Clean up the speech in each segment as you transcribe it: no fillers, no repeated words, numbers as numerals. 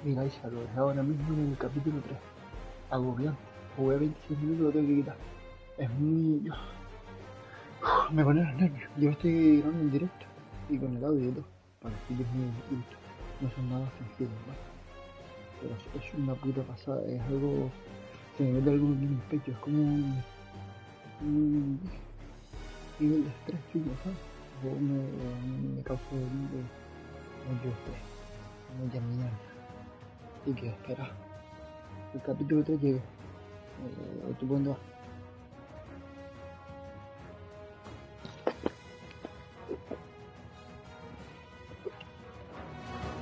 Mira, Isa, lo dejé ahora mismo en el capítulo 3. Agobiante. Jugué 26 minutos, lo tengo que quitar. Es muy... Me pone los nervios. Yo estoy grabando en directo y con el audio y todo. Para que es muy ultra. No son nada sensibles, ¿vale? Pero es una puta pasada. Es algo... Se me mete algo en el pecho. Es como un nivel de estrés, chico, ¿sabes? O me causa mucho estrés. Mucha mierda. Y que espera. El capítulo 3 llega. ¿Tú por dónde vas?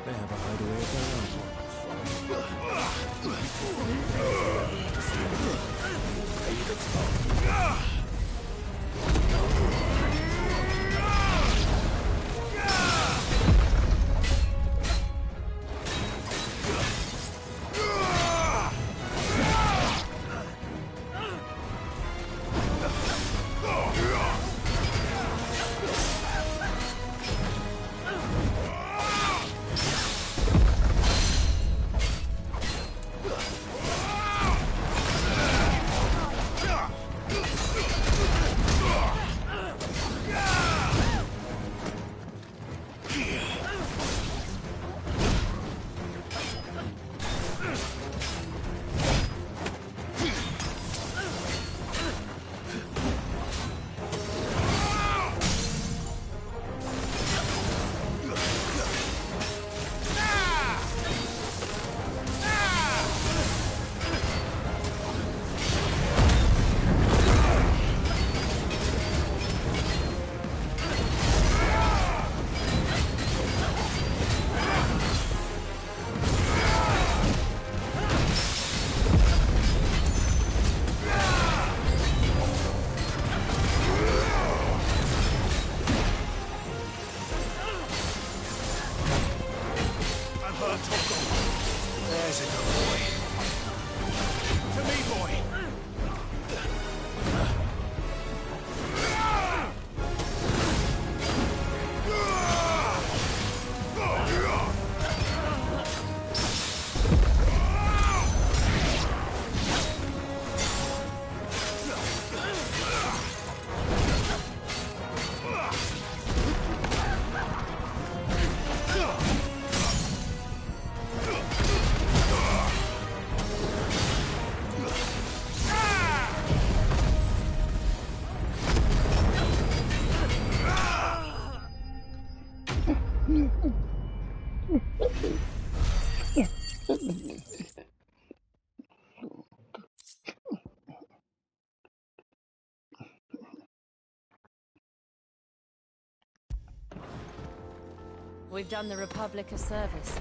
They have a hideaway of their own. There's a good boy. To me, boy. We've done the Republic a service.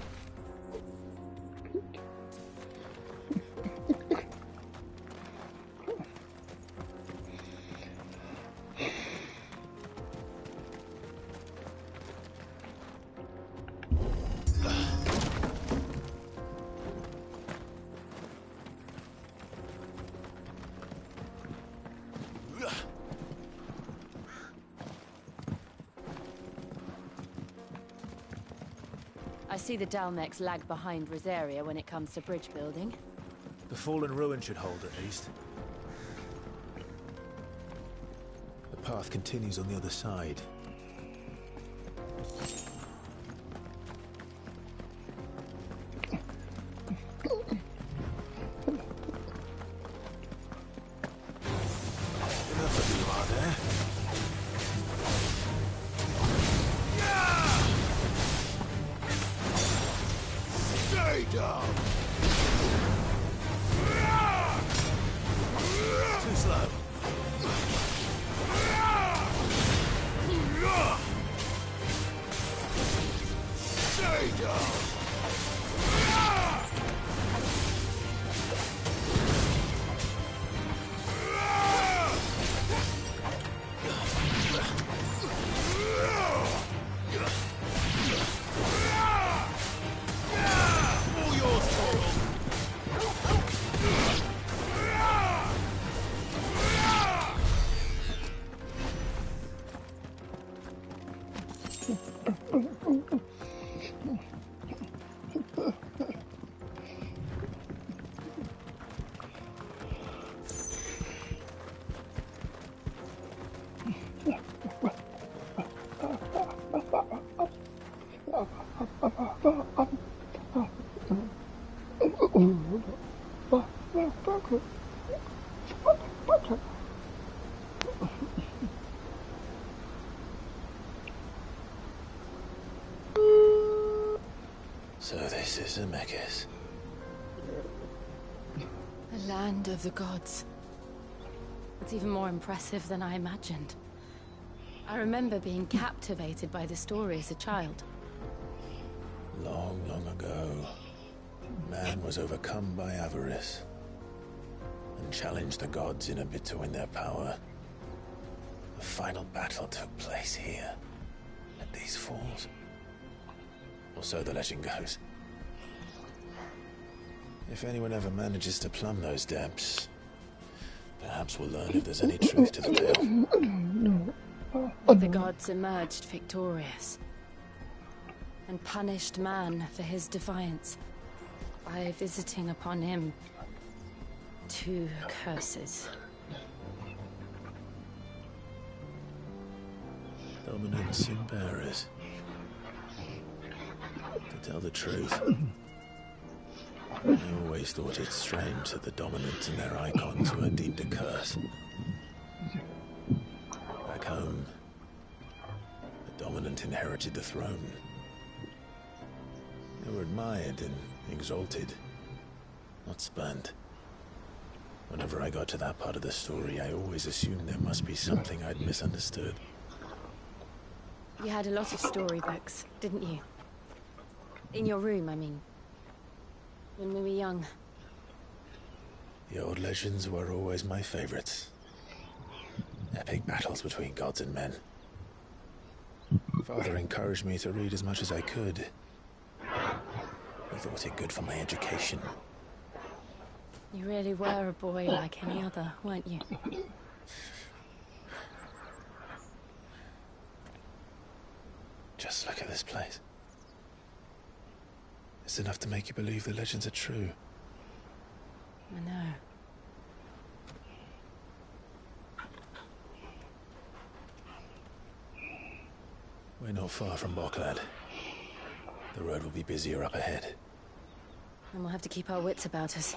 I see the Dalmex lag behind Rosaria when it comes to bridge building. The fallen ruin should hold at least. The path continues on the other side. Enough of you are there. Stay down! Too slow. Stay down! All yours, Torgal. So this is Zemeckis. The land of the gods. It's even more impressive than I imagined. I remember being captivated by the story as a child. Long, long ago, man was overcome by avarice and challenged the gods in a bid to win their power. The final battle took place here, at these falls. Or so the legend goes. If anyone ever manages to plumb those depths, perhaps we'll learn if there's any truth to the tale. The gods emerged victorious and punished man for his defiance by visiting upon him 2 curses. Dominant sin bearers. To tell the truth, I always thought it strange that the dominant and their icons were deemed a curse. Back home, the dominant inherited the throne. They were admired and exalted, not spurned. Whenever I got to that part of the story, I always assumed there must be something I'd misunderstood. You had a lot of storybooks, didn't you? In your room, I mean. When we were young. The old legends were always my favorites. Epic battles between gods and men. Father encouraged me to read as much as I could. He thought it good for my education. You really were a boy like any other, weren't you? Just look at this place. It's enough to make you believe the legends are true. I know. We're not far from Boklad. The road will be busier up ahead. And we'll have to keep our wits about us.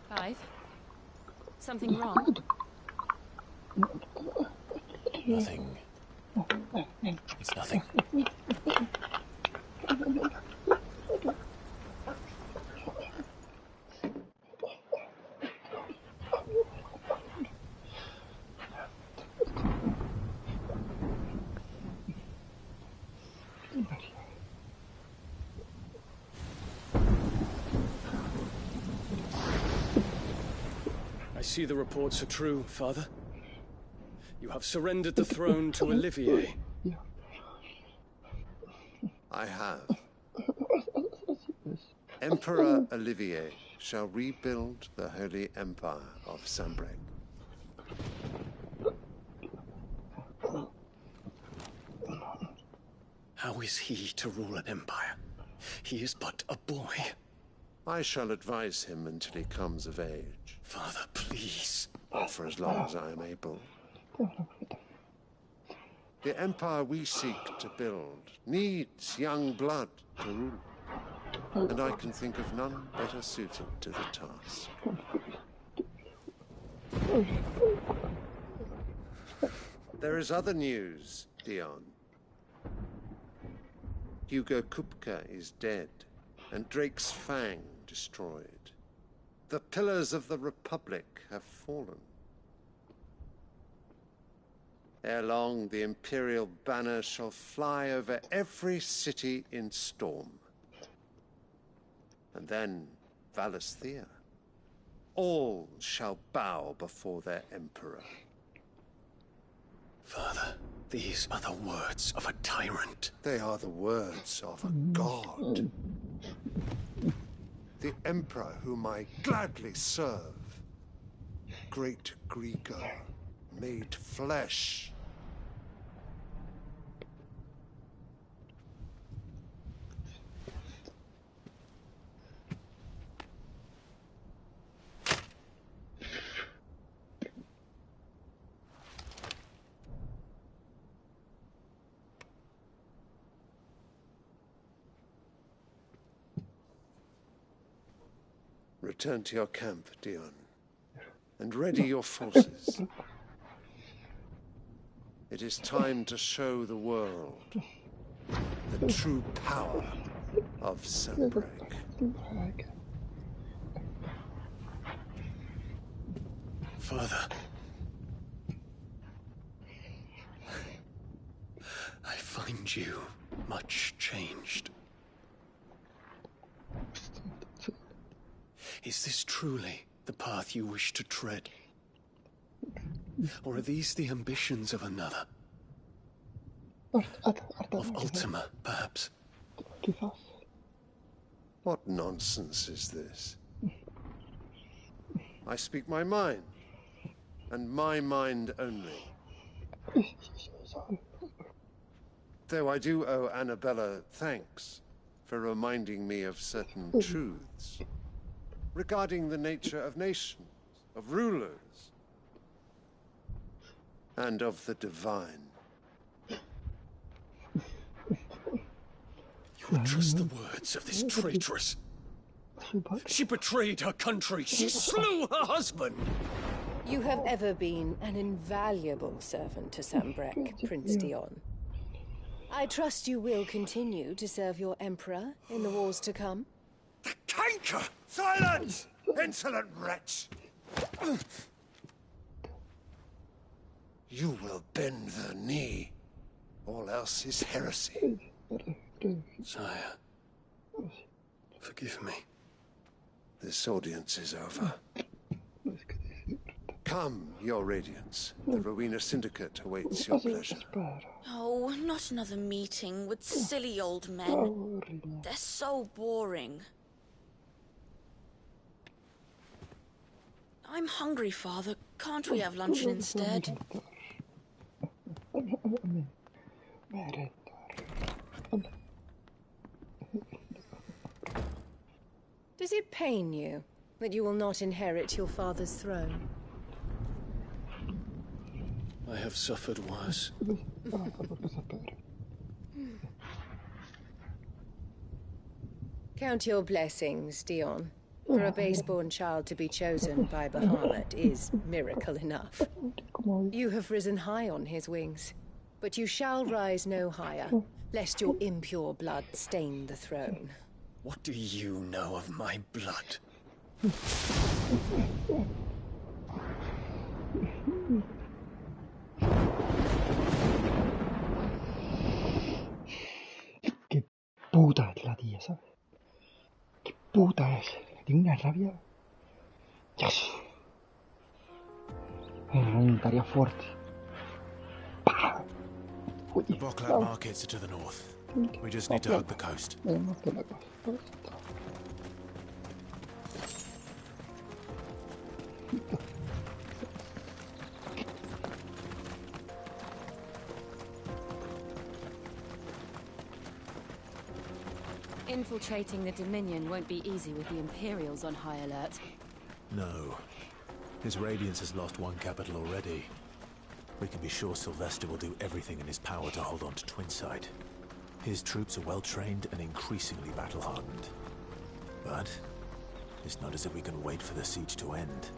Clive? Something wrong? Nothing. It's nothing. I see the reports are true, Father. You have surrendered the throne to Olivier. I have. Emperor Olivier shall rebuild the Holy Empire of Sambrec. How is he to rule an empire? He is but a boy. I shall advise him until he comes of age, Father, please. for as long as I am able. The empire we seek to build needs young blood to rule, and I can think of none better suited to the task. There is other news, Dion. Hugo Kupka is dead, and Drake's Fang destroyed. The pillars of the Republic have fallen. Ere long, the Imperial banner shall fly over every city in Storm. And then Valisthea. All shall bow before their Emperor. Father, these are the words of a tyrant. They are the words of a god. The Emperor whom I gladly serve. Great Grieger, made flesh. Return to your camp, Dion, and ready your forces. It is time to show the world the true power of Sanbreque. Father. I find you much changed. Is this truly the path you wish to tread? Or are these the ambitions of another? Of Ultima, perhaps? What nonsense is this? I speak my mind, and my mind only. Though I do owe Annabella thanks for reminding me of certain truths regarding the nature of nations, of rulers, and of the divine. You will trust the words of this traitress. She betrayed her country. She slew her husband. You have ever been an invaluable servant to Sanbreque, Prince Dion. I trust you will continue to serve your emperor in the wars to come. The canker! Silence! Insolent wretch! You will bend the knee. All else is heresy. Sire, forgive me. This audience is over. Come, your radiance. The Rowena Syndicate awaits your pleasure. Oh, not another meeting with silly old men. They're so boring. I'm hungry, Father. Can't we have luncheon instead? Does it pain you that you will not inherit your father's throne? I have suffered worse. Count your blessings, Dion. For a base-born child to be chosen by Bahamut is miracle enough. You have risen high on his wings, but you shall rise no higher, lest your impure blood stain the throne. What do you know of my blood? Qué puta es la tía, ¿sabes? Qué puta es. Tiene una rabia. Yes. Arrancaría fuerte. ¡Pah! Uy, The Bockland markets are to the north. We just need to hug the coast. Infiltrating the Dominion won't be easy with the Imperials on high alert. No. His Radiance has lost one capital already. We can be sure Sylvester will do everything in his power to hold on to Twinside. His troops are well-trained and increasingly battle-hardened. But it's not as if we can wait for the siege to end.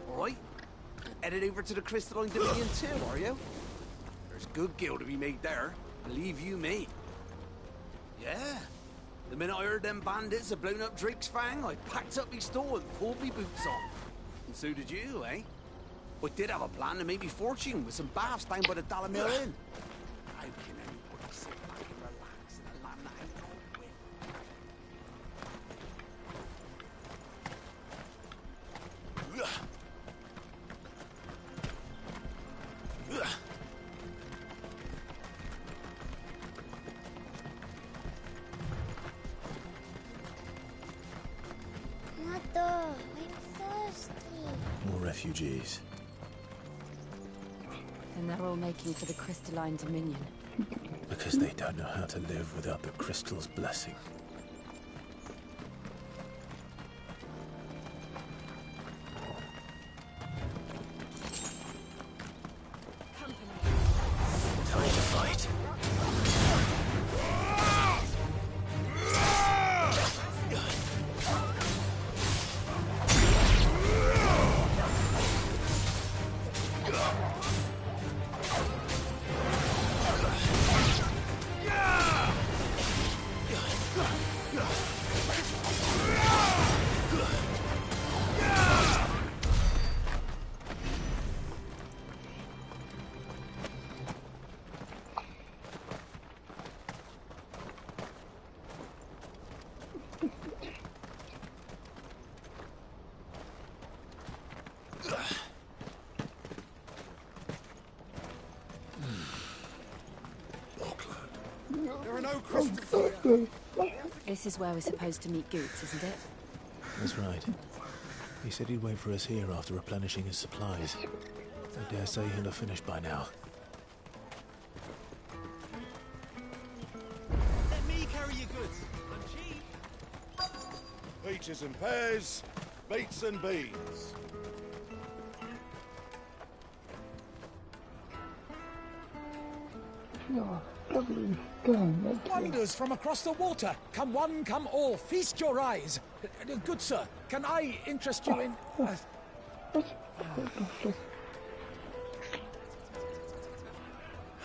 All right. Headed over to the Crystalline Dominion too, are you? There's good gil to be made there. Believe you me. Yeah. The minute I heard them bandits had blown up Drake's Fang, I packed up my store and pulled me boots on. And so did you, eh? I did have a plan to make me fortune with some baths down by the Dalamil Inn. How can anybody sit back and relax in a land that ain't got wind? Mother, I'm thirsty. More refugees. And they're all making for the Crystalline Dominion. Because they don't know how to live without the crystal's blessing. Time to fight. There are no crystals here. This is where we're supposed to meet Goots, isn't it? That's right. He said he'd wait for us here after replenishing his supplies. I dare say he'll have finished by now. Let me carry your goods. I'm cheap. Peaches and pears, beets and beans. Wonders from across the water. Come one, come all. Feast your eyes. Good sir, can I interest you in...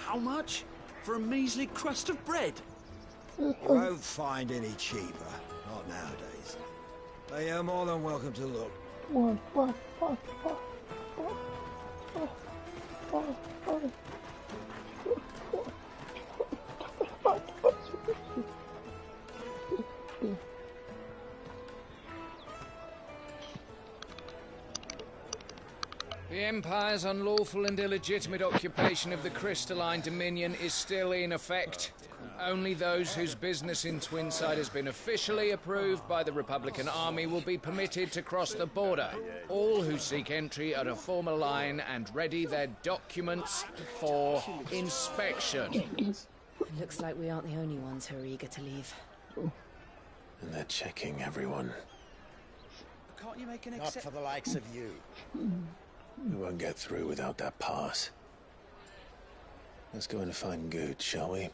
How much? For a measly crust of bread? You won't find any cheaper. Not nowadays. But you're more than welcome to look. The Empire's unlawful and illegitimate occupation of the crystalline dominion is still in effect. Only those whose business in Twinside has been officially approved by the Republican Army will be permitted to cross the border. All who seek entry are to form a line and ready their documents for inspection. It looks like we aren't the only ones who are eager to leave. And they're checking everyone. Can't you make an Not for the likes of you. We won't get through without that pass. Let's go in and find Good, shall we?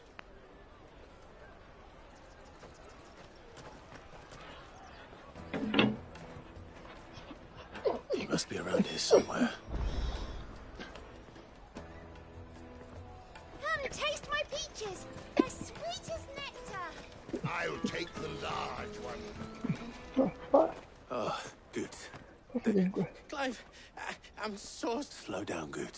He must be around here somewhere. Come, taste my peaches. They're sweet as nectar. I'll take the large one. Oh, Good. Clive, I'm so... Slow down, Good.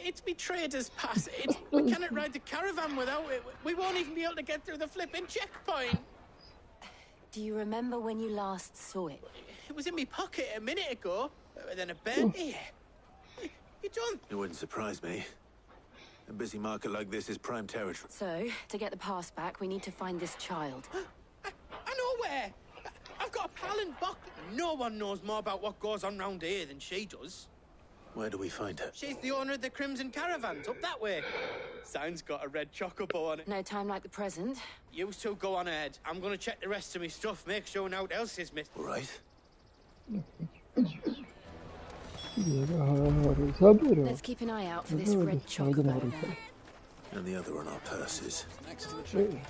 It's me trader's pass. We cannot ride the caravan without it. We won't even be able to get through the flipping checkpoint. Do you remember when you last saw it? It was in my pocket a minute ago. Then a bear here. You don't... It wouldn't surprise me. A busy market like this is prime territory. So, to get the pass back, we need to find this child. I know where. I've got a pal in Buck. No one knows more about what goes on round here than she does. Where do we find her? She's the owner of the Crimson Caravans, up that way. Sign's got a red chocobo on it. No time like the present. You two go on ahead. I'm gonna check the rest of my stuff, make sure no one else is missed. All right. Let's keep an eye out for this red chocobo then. And the other on our purses. Next to the tree.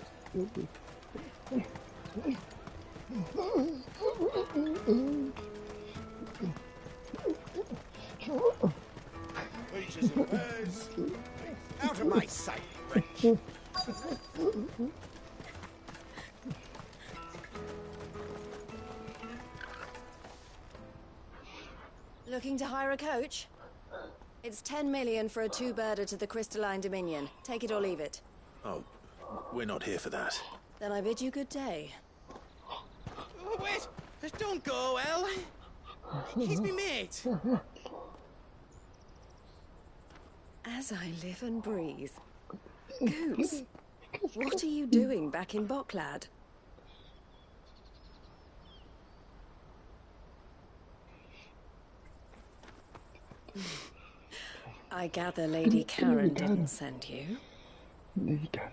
Peaches and pears. Out of my sight, wretch. Looking to hire a coach? It's 10 million for a two-birder to the Crystalline Dominion. Take it or leave it. Oh, we're not here for that. Then I bid you good day. Oh, wait! Don't go, El. He's me mate. As I live and breathe. Goots, what are you doing back in Bocklad? I gather Lady Karen didn't send you. Lady Karen.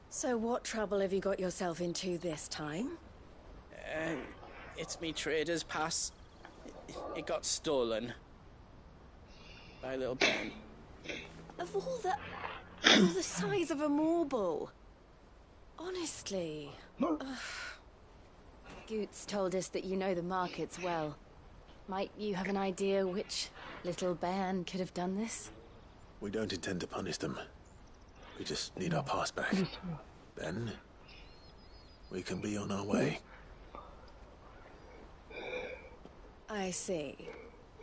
So what trouble have you got yourself into this time? It's me trader's pass. It got stolen. By little Ben. Of all the size of a marble. Honestly. Goots told us that you know the markets well. Might you have an idea which little bairn could have done this? We don't intend to punish them. We just need our pass back. Then, we can be on our way. I see.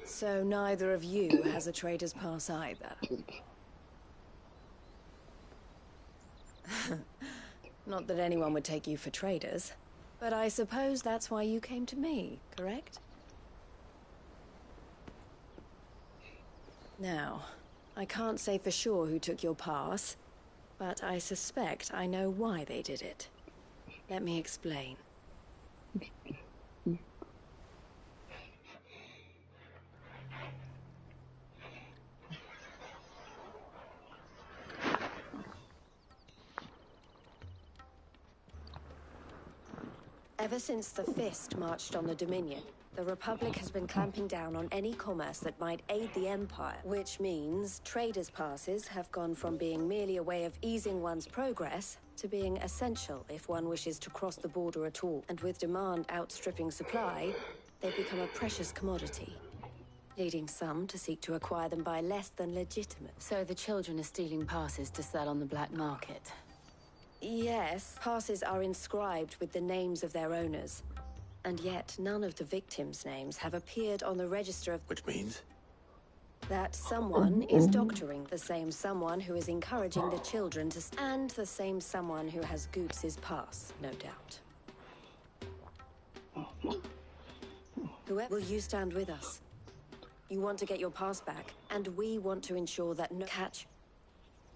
So neither of you has a trader's pass either. Not that anyone would take you for traders, but I suppose that's why you came to me, correct? Now, I can't say for sure who took your pass, but I suspect I know why they did it. Let me explain. Ever since the Fist marched on the Dominion, the Republic has been clamping down on any commerce that might aid the Empire, which means traders' passes have gone from being merely a way of easing one's progress to being essential if one wishes to cross the border at all. And with demand outstripping supply, they've become a precious commodity, leading some to seek to acquire them by less than legitimate. So the children are stealing passes to sell on the black market? Yes, passes are inscribed with the names of their owners. And yet, none of the victims' names have appeared on the register of... Which means? That someone is doctoring the same someone who is encouraging the children to... And the same someone who has Goots's pass, no doubt. Whoever... Will you stand with us? You want to get your pass back, and we want to ensure that no... Catch.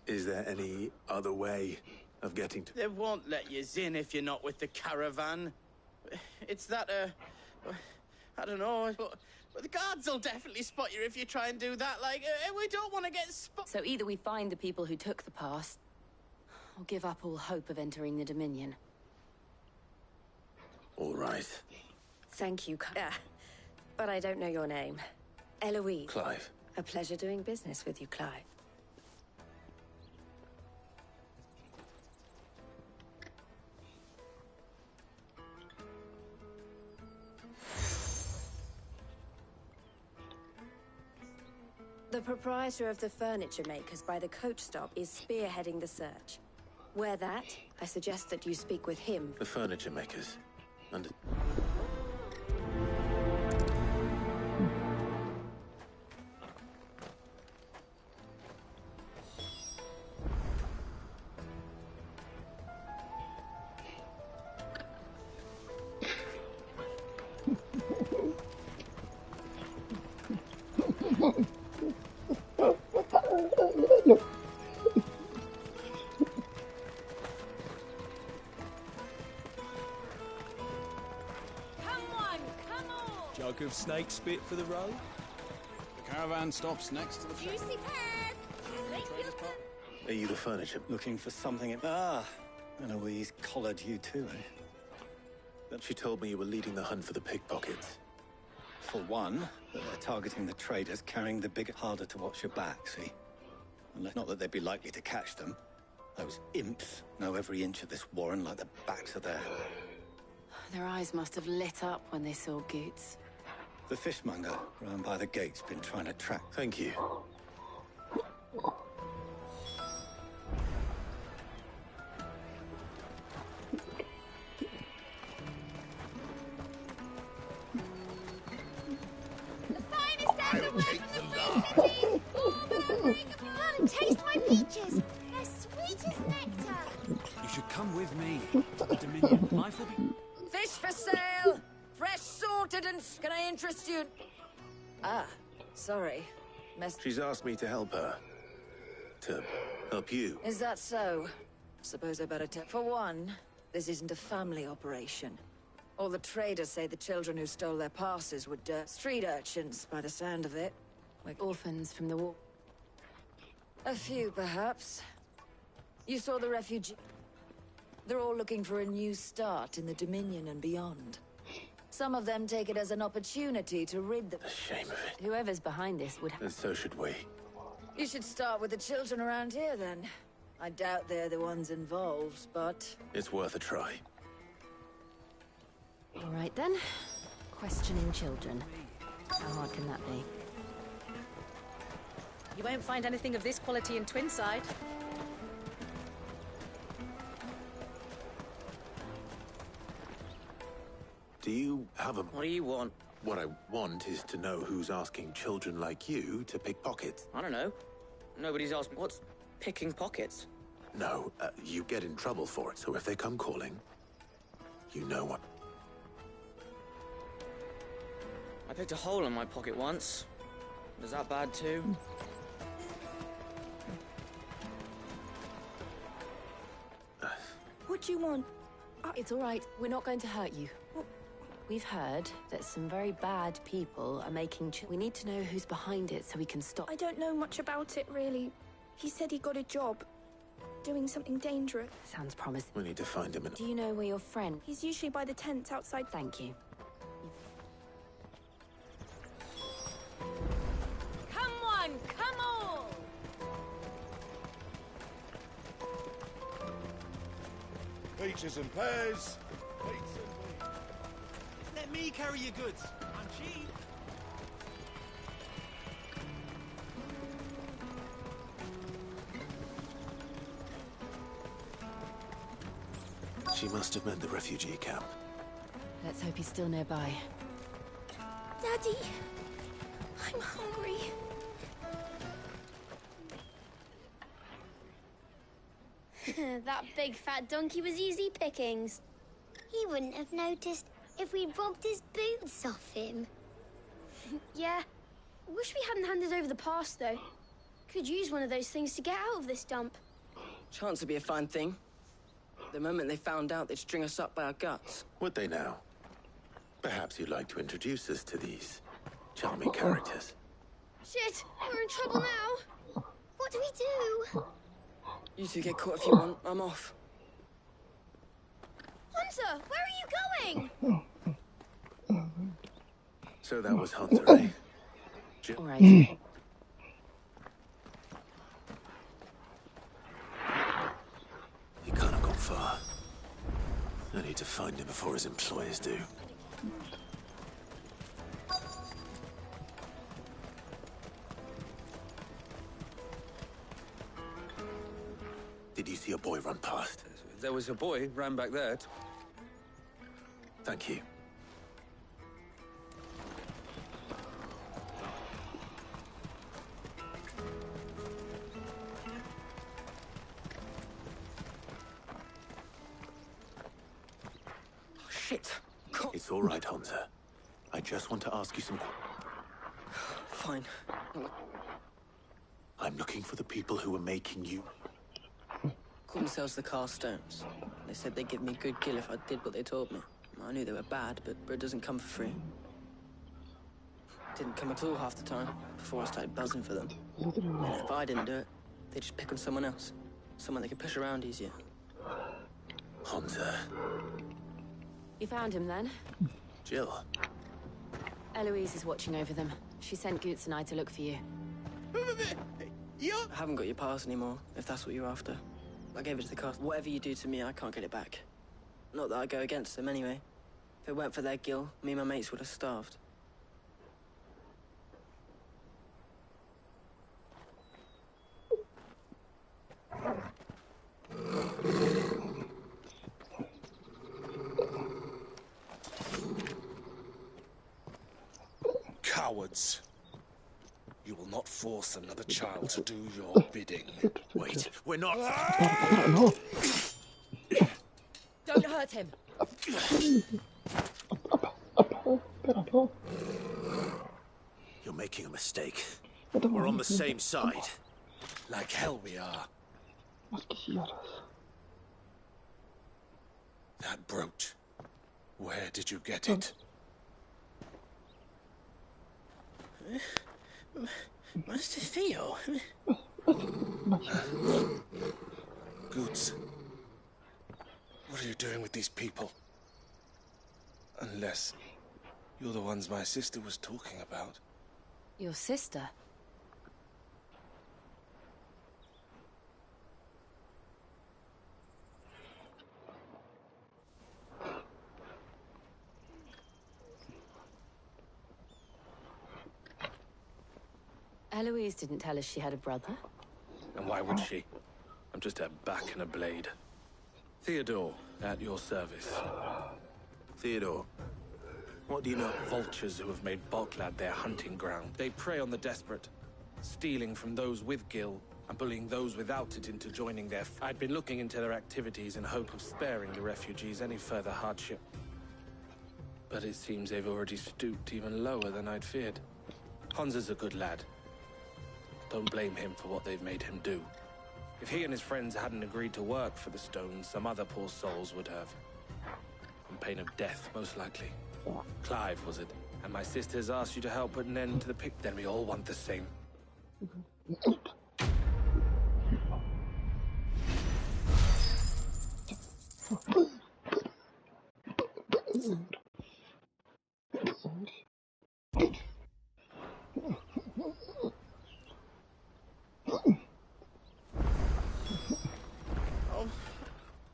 Is there any other way of getting to... They won't let you in if you're not with the caravan. It's that, I don't know, but the guards will definitely spot you if you try and do that. Like, we don't want to get spot... So either we find the people who took the pass, or give up all hope of entering the Dominion. All right. Thank you, but I don't know your name. Eloise. Clive. A pleasure doing business with you, Clive. The proprietor of the furniture makers by the coach stop is spearheading the search. Where that, I suggest that you speak with him. The furniture makers. And... Jug of snake spit for the road? The caravan stops next to the... Juicy pears! Are you the furniture? Looking for something... Ah, Eloise collared you too, eh? But she told me you were leading the hunt for the pickpockets. For one, that they're targeting the traders carrying the big... Harder to watch your back, see? Not that they'd be likely to catch them. Those imps know every inch of this warren like the backs of their... Their eyes must have lit up when they saw Goots. The fishmonger round by the gate's been trying to track... Thank you. The finest apple wine in the city! Come and taste my peaches! They're sweet as nectar! You should come with me to the Dominion. Life will be... Fish for sale! Fresh sorted and... Can I interest you? Ah, sorry. She's asked me to help her. To help you. Is that so? Suppose I better tell... For one, this isn't a family operation. All the traders say the children who stole their passes were street urchins, by the sound of it. Like orphans from the war. A few, perhaps. You saw the refugee... They're all looking for a new start in the Dominion and beyond. Some of them take it as an opportunity to rid them... The shame of it. Whoever's behind this would... And so should we. You should start with the children around here, then. I doubt they're the ones involved, but... It's worth a try. All right, then. Questioning children. How hard can that be? You won't find anything of this quality in Twinside. Do you have a... What do you want? What I want is to know who's asking children like you to pick pockets. I don't know. Nobody's asked me. What's picking pockets? No, you get in trouble for it. So if they come calling, you know what. I picked a hole in my pocket once. Was that bad too? What do you want? It's all right. We're not going to hurt you. We've heard that some very bad people are making... We need to know who's behind it so we can stop... I don't know much about it, really. He said he got a job. Doing something dangerous. Sounds promising. We need to find him and... Do you know where your friend... He's usually by the tents outside. Thank you. Come on, come on! Peaches and pears. Let me carry your goods. I'm cheap. She must have meant the refugee camp. Let's hope he's still nearby. Daddy, I'm hungry. That big fat donkey was easy pickings. He wouldn't have noticed if we'd robbed his boots off him. Yeah. Wish we hadn't handed over the pass, though. Could use one of those things to get out of this dump. Chance would be a fine thing. The moment they found out, they'd string us up by our guts. Would they now? Perhaps you'd like to introduce us to these charming characters. Shit, we're in trouble now. What do we do? You two get caught if you want. I'm off. Hunter, where are you going? So that was Hunter, eh? All right. He can't have gone far. I need to find him before his employers do. Did you see a boy run past? There was a boy ran back there. Thank you. Shit. It's all right, Hunter. I just want to ask you some... Fine. I'm looking for the people who are making you... Call themselves the Carstones. They said they'd give me a good kill if I did what they told me. I knew they were bad, but bread doesn't come for free. Didn't come at all half the time, before I started buzzing for them. And if I didn't do it, they'd just pick on someone else. Someone they could push around easier. Hunter. You found him then? Jill. Eloise is watching over them. She sent Goots and I to look for you. I haven't got your pass anymore, if that's what you're after. I gave it to the cast. Whatever you do to me, I can't get it back. Not that I go against them anyway. If it weren't for their guild, me and my mates would have starved. Cowards. You will not force another child to do your bidding. Wait, we're not... Don't hurt him. You're making a mistake. We're on the same side. Like hell we are. That brooch. Where did you get it? Master Theo. Goots. What are you doing with these people? Unless you're the ones my sister was talking about. Your sister? Eloise didn't tell us she had a brother. And why would she? I'm just a back and a blade. Theodore, at your service. Theodore, what do you know? Vultures who have made Balklad their hunting ground. They prey on the desperate, stealing from those with Gil and bullying those without it into joining their... I'd been looking into their activities in hope of sparing the refugees any further hardship. But it seems they've already stooped even lower than I'd feared. Hans is a good lad. Don't blame him for what they've made him do. If he and his friends hadn't agreed to work for the stones, some other poor souls would have. On pain of death, most likely. Clive, was it? And my sisters asked you to help put an end to the pick. Then we all want the same.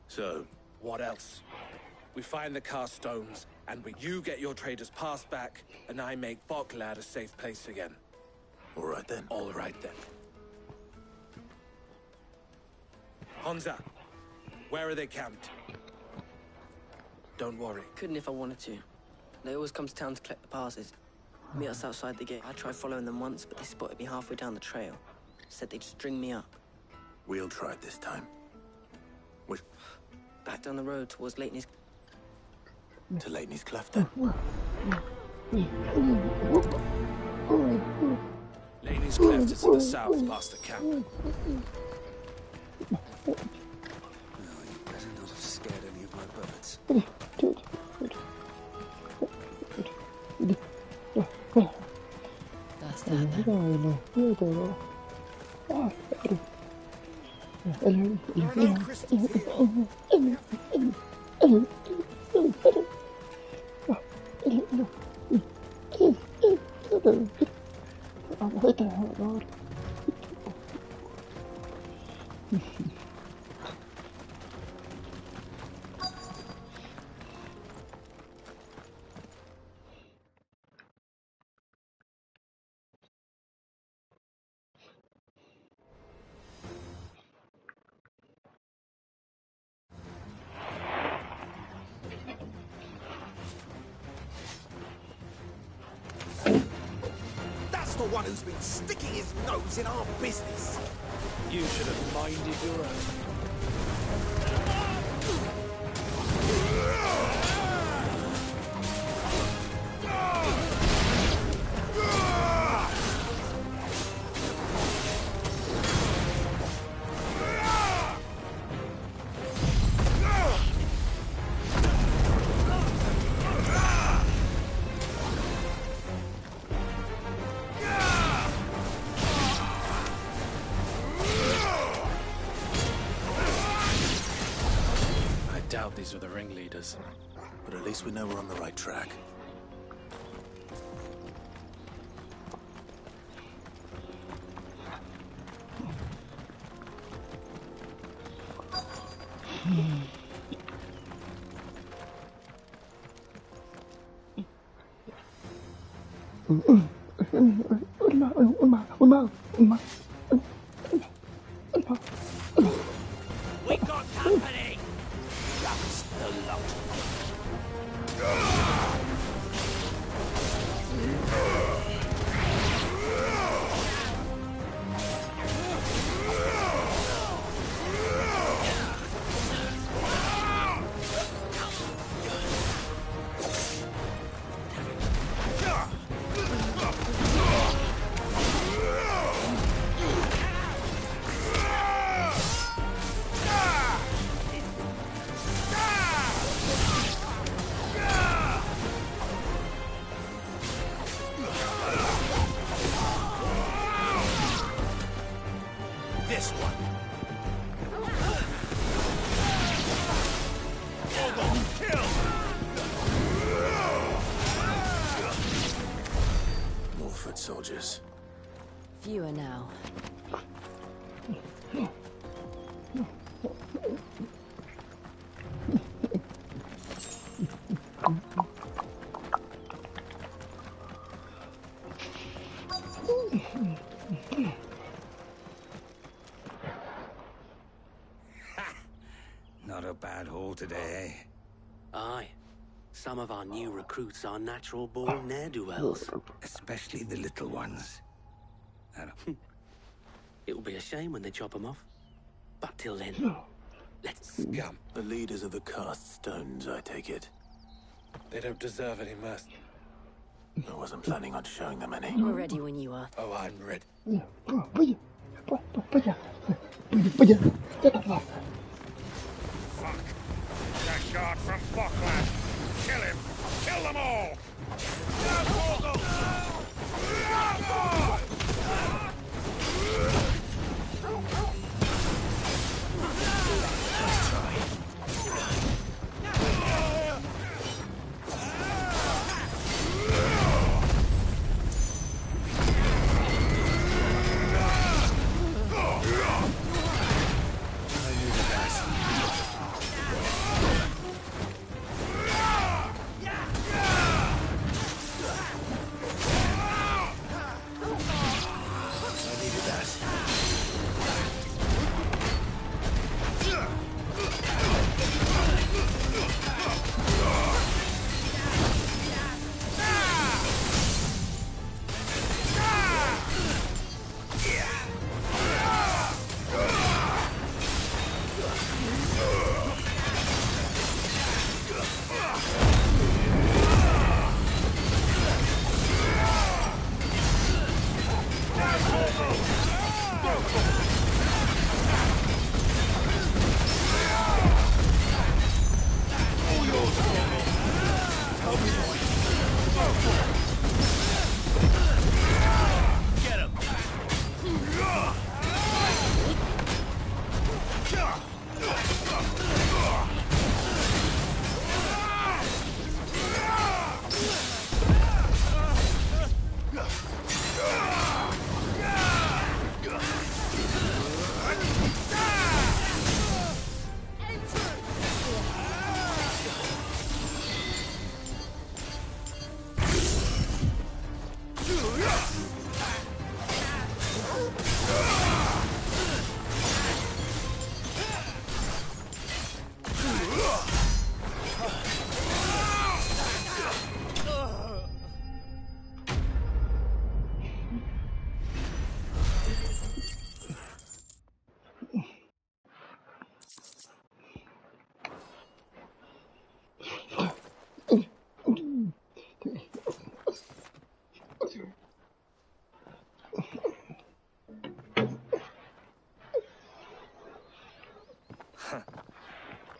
So, what else? We find the cast stones, and you get your trader's pass back, and I make Boklad a safe place again. All right then. All right then. Honza, where are they camped? Don't worry. Couldn't if I wanted to. They always come to town to collect the passes. Meet us outside the gate. I tried following them once, but they spotted me halfway down the trail. Said they'd string me up. We'll try it this time. Back down the road towards Leitney's... To Leitney's Cleft, then? Leitney's Cleft is to the south, past the camp. No, you better not have scared any of my birds. That's that then. There are no crystals here. That's the one who's been sticking his nose in our business. You should have minded your own. These are the ringleaders. But at least we know we're on the right track. We got company. That's the lot. This one. Kill! More foot soldiers. Fewer now. Not a bad haul today, eh? Aye. Some of our new recruits are natural-born ne'er-do-wells. Especially the little ones. It'll be a shame when they chop them off. But till then, let's... Scum. The leaders of the cast stones, I take it. They don't deserve any mercy. I wasn't planning on showing them any. We're ready when you are. Oh, I'm ready. allá. Para allá. Fuck. That guard from Falkland. Kill him. Kill them all.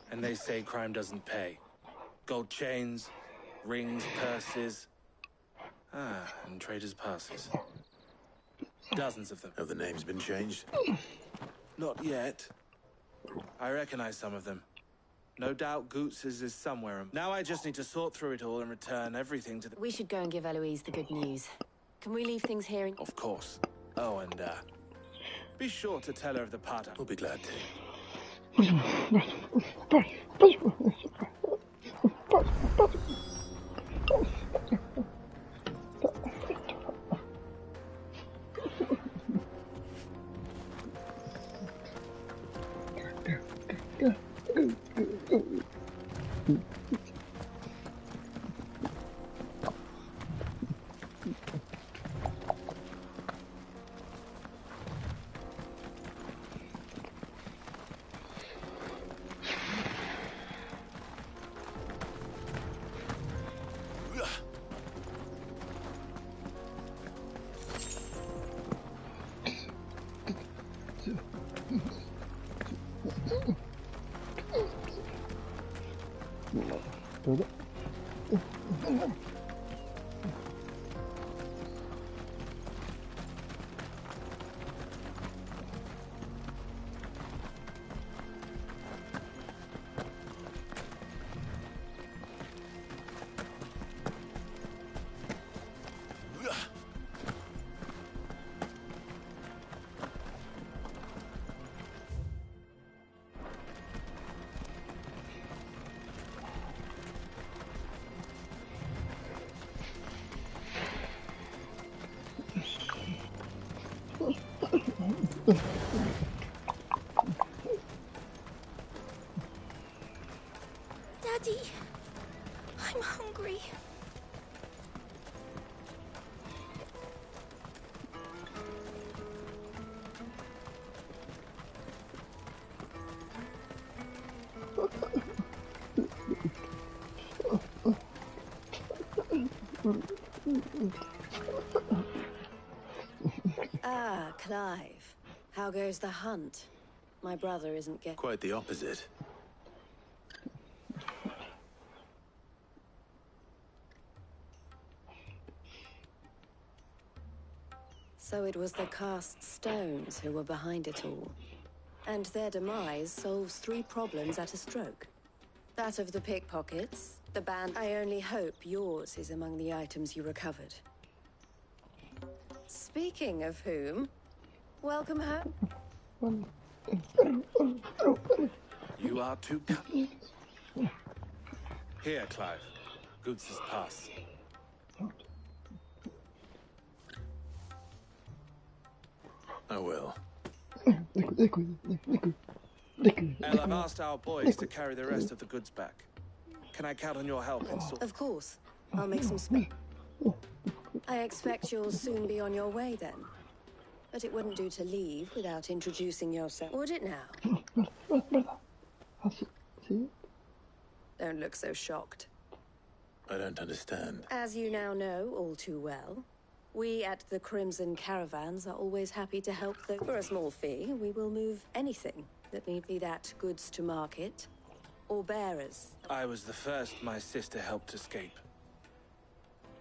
And they say crime doesn't pay. Gold chains, rings, purses. And traders' passes. Dozens of them. Have the names been changed? Not yet. I recognize some of them. No doubt Goots's is somewhere. Now I just need to sort through it all and return everything to the... We should go and give Eloise the good news. Can we leave things here? Of course. Oh, and, be sure to tell her of the pattern. We'll be glad to. Daddy, I'm hungry. Ah, Clive. How goes the hunt? My brother isn't getting... Quite the opposite. So it was the cast stones who were behind it all. And their demise solves 3 problems at a stroke. That of the pickpockets, the band... I only hope yours is among the items you recovered. Speaking of whom, welcome home. You are too kind. Here, Clive. Goods' pass. I will. El, I've asked our boys to carry the rest of the goods back. Can I count on your help in sort? Of course. I'll make some space. I expect you'll soon be on your way then. But it wouldn't do to leave without introducing yourself. Would it now? Don't look so shocked. I don't understand. As you now know all too well, we at the Crimson Caravans are always happy to help those. For a small fee, we will move anything that need be that goods to market or bearers. I was the first my sister helped escape.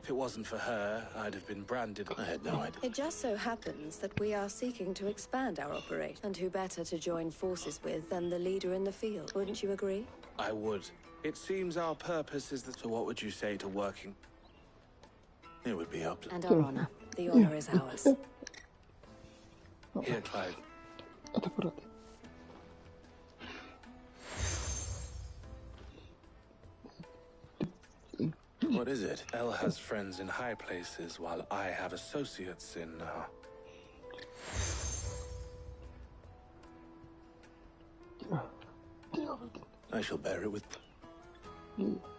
If it wasn't for her, I'd have been branded. I had no idea. It just so happens that we are seeking to expand our operation. And who better to join forces with than the leader in the field? Wouldn't you agree? I would. It seems our purpose is that. So what would you say to working? It would be up. And our honor. The honor is ours. Here, Clive. What is it? El has friends in high places, while I have associates in, I shall bear it with...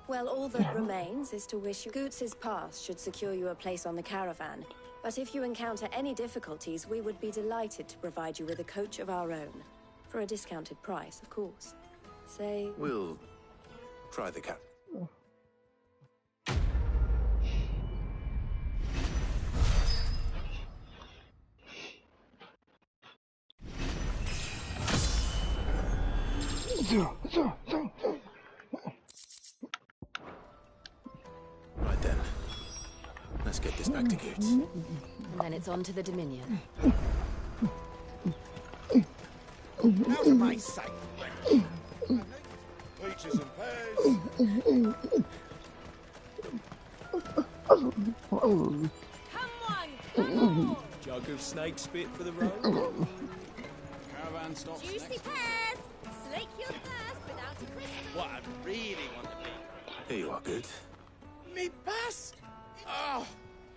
Well, all that remains is to wish you... Goots' pass should secure you a place on the caravan. But if you encounter any difficulties, we would be delighted to provide you with a coach of our own. For a discounted price, of course. Say... We'll try the cat. Right then. Let's get this back to Goots. And then it's on to the Dominion. Out of my sight. Peaches and pears. Come on! Jug of snake spit for the road. Caravan stops Juicy next. pears! Slake your thirst without a crystal. What I really want to be. Here you are, Goots. Me pass? Oh,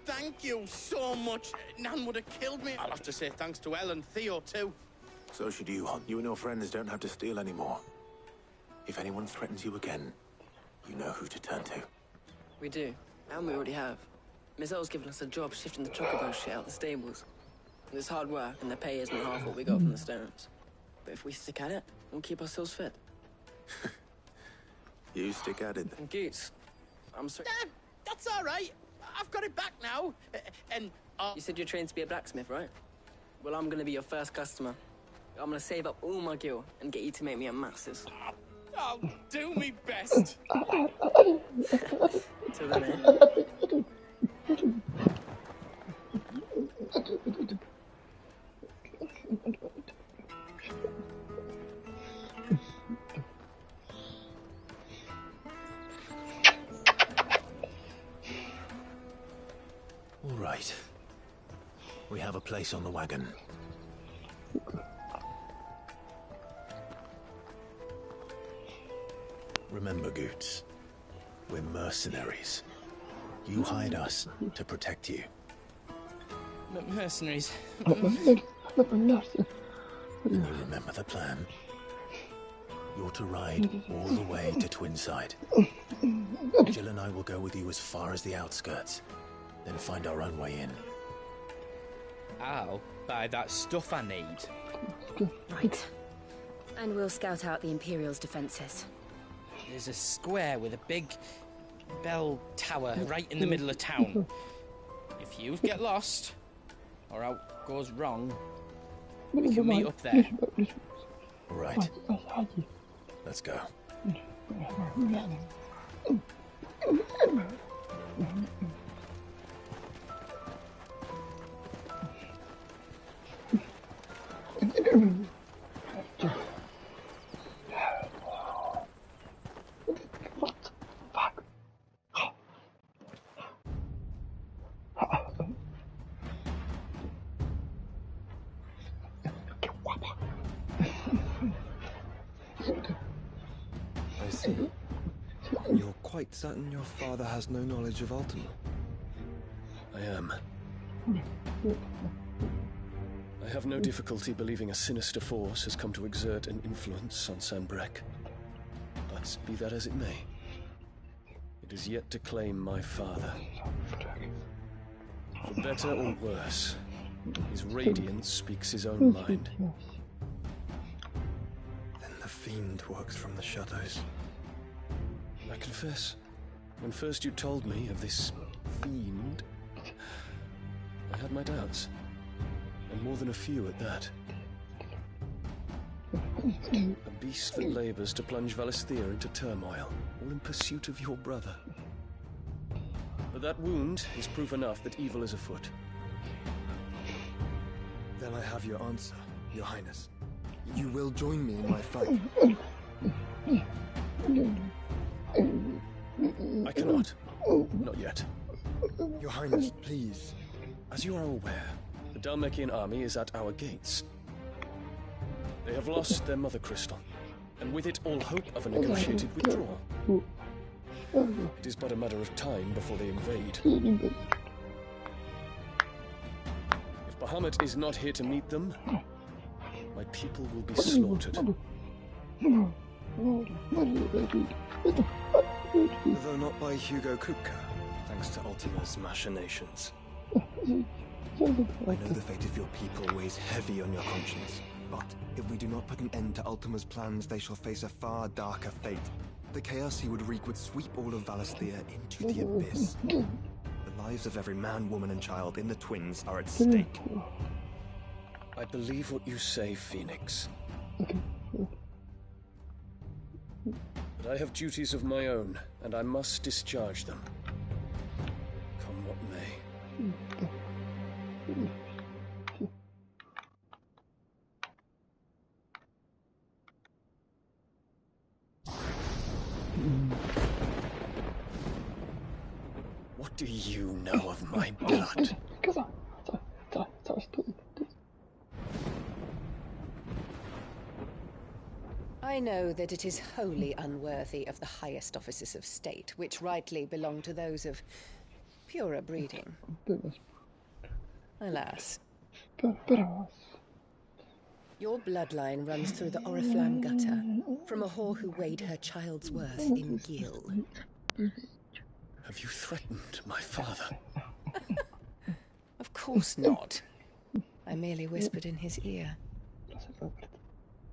thank you so much. Nan would have killed me. I'll have to say thanks to Elle and Theo, too. So should you, Hon. You and your friends don't have to steal anymore. If anyone threatens you again, you know who to turn to. We do, and we already have. Miss Earl's given us a job shifting the chocobo shit out the stables. It's hard work, and the pay isn't half what we got from the stones. But if we stick at it, we'll keep ourselves fit. You stick at it then. And Goots, I'm sorry. That's all right. I've got it back now. And You said you're trained to be a blacksmith, right? Well, I'm gonna be your first customer. I'm gonna save up all my gil and get you to make me a masses. I'll do me best. Till then, eh? All right. We have a place on the wagon. Remember, Goots, we're mercenaries. You hired us to protect you. Mercenaries. And you remember the plan? You're to ride all the way to Twinside. Jill and I will go with you as far as the outskirts, then find our own way in. I'll buy that stuff I need. Right. And we'll scout out the Imperial's defenses. There's a square with a big bell tower right in the middle of town. If you get lost, or out goes wrong, We can meet up there. Right. Let's go. I see. You're quite certain your father has no knowledge of Ultima? I am. I have no difficulty believing a sinister force has come to exert an influence on Sanbreque. But be that as it may, it is yet to claim my father. For better or worse, his radiance speaks his own mind. Then the fiend works from the shadows. I confess, when first you told me of this fiend, I had my doubts, and more than a few at that. A beast that labors to plunge Valisthea into turmoil, all in pursuit of your brother. But that wound is proof enough that evil is afoot. Then I have your answer, Your Highness. You will join me in my fight. I cannot. Not yet. Your Highness, please. As you are aware, the Dhalmekian army is at our gates. They have lost their mother crystal, and with it all hope of a negotiated withdrawal. It is but a matter of time before they invade. If Bahamut is not here to meet them, my people will be slaughtered. Though not by Hugo Kupka, thanks to Ultima's machinations. I know the fate of your people weighs heavy on your conscience, but if we do not put an end to Ultima's plans, they shall face a far darker fate. The chaos he would wreak would sweep all of Valisthea into the abyss. The lives of every man, woman, and child in the Twins are at stake. I believe what you say, Phoenix. But I have duties of my own, and I must discharge them. Come what may. What do you know of my blood? I know that it is wholly unworthy of the highest offices of state, which rightly belong to those of purer breeding. Alas. Your bloodline runs through the Oriflamme gutter, from a whore who weighed her child's worth in gil. Have you threatened my father? Of course not. I merely whispered in his ear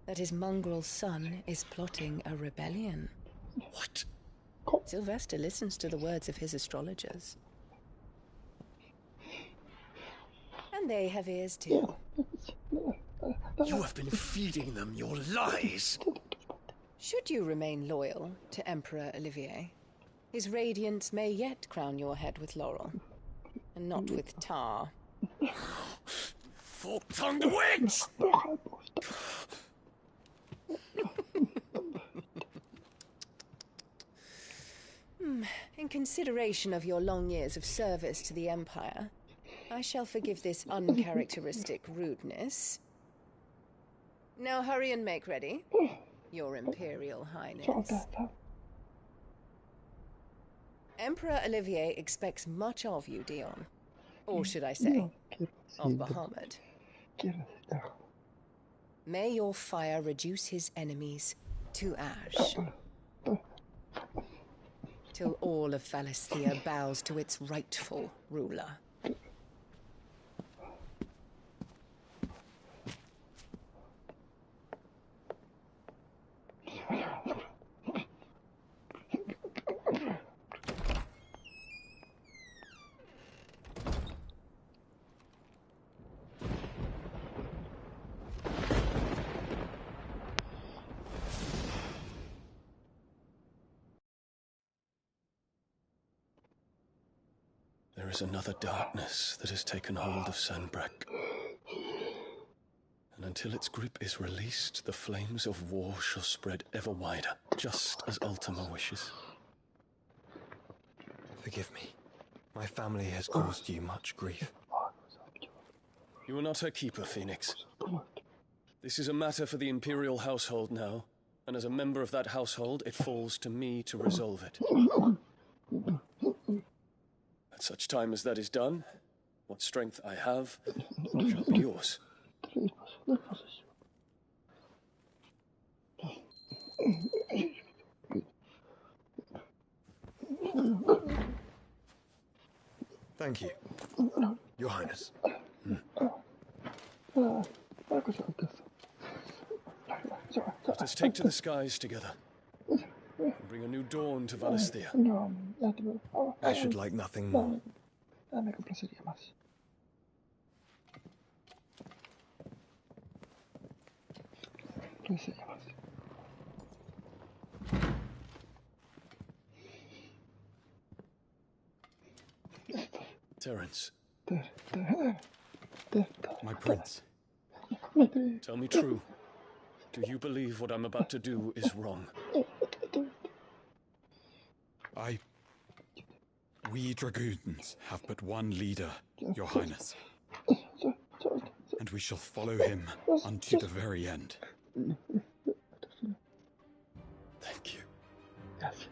that his mongrel son is plotting a rebellion. What? Sylvester listens to the words of his astrologers. And they have ears too. You have been feeding them your lies. Should you remain loyal to Emperor Olivier, his radiance may yet crown your head with laurel, and not with tar. Fork-tongued witch! In consideration of your long years of service to the Empire, I shall forgive this uncharacteristic rudeness. Now hurry and make ready, Your Imperial Highness. Emperor Olivier expects much of you, Dion. Or should I say, of Bahamut. May your fire reduce his enemies to ash. Till all of Valisthea bows to its rightful ruler. There is another darkness that has taken hold of Sanbreque. And until its grip is released, the flames of war shall spread ever wider, just as Ultima wishes. Forgive me. My family has caused you much grief. You are not her keeper, Phoenix. This is a matter for the Imperial household now, and as a member of that household, it falls to me to resolve it. At such time as that is done, what strength I have shall be yours. Thank you, Your Highness. Let us take to the skies together, and bring a new dawn to Valisthea. I should like nothing more. Me complacería más. Terence. My prince. Tell me true. Do you believe what I'm about to do is wrong? We dragoons have but one leader, Your Highness. And we shall follow him unto the very end. Thank you. Yes.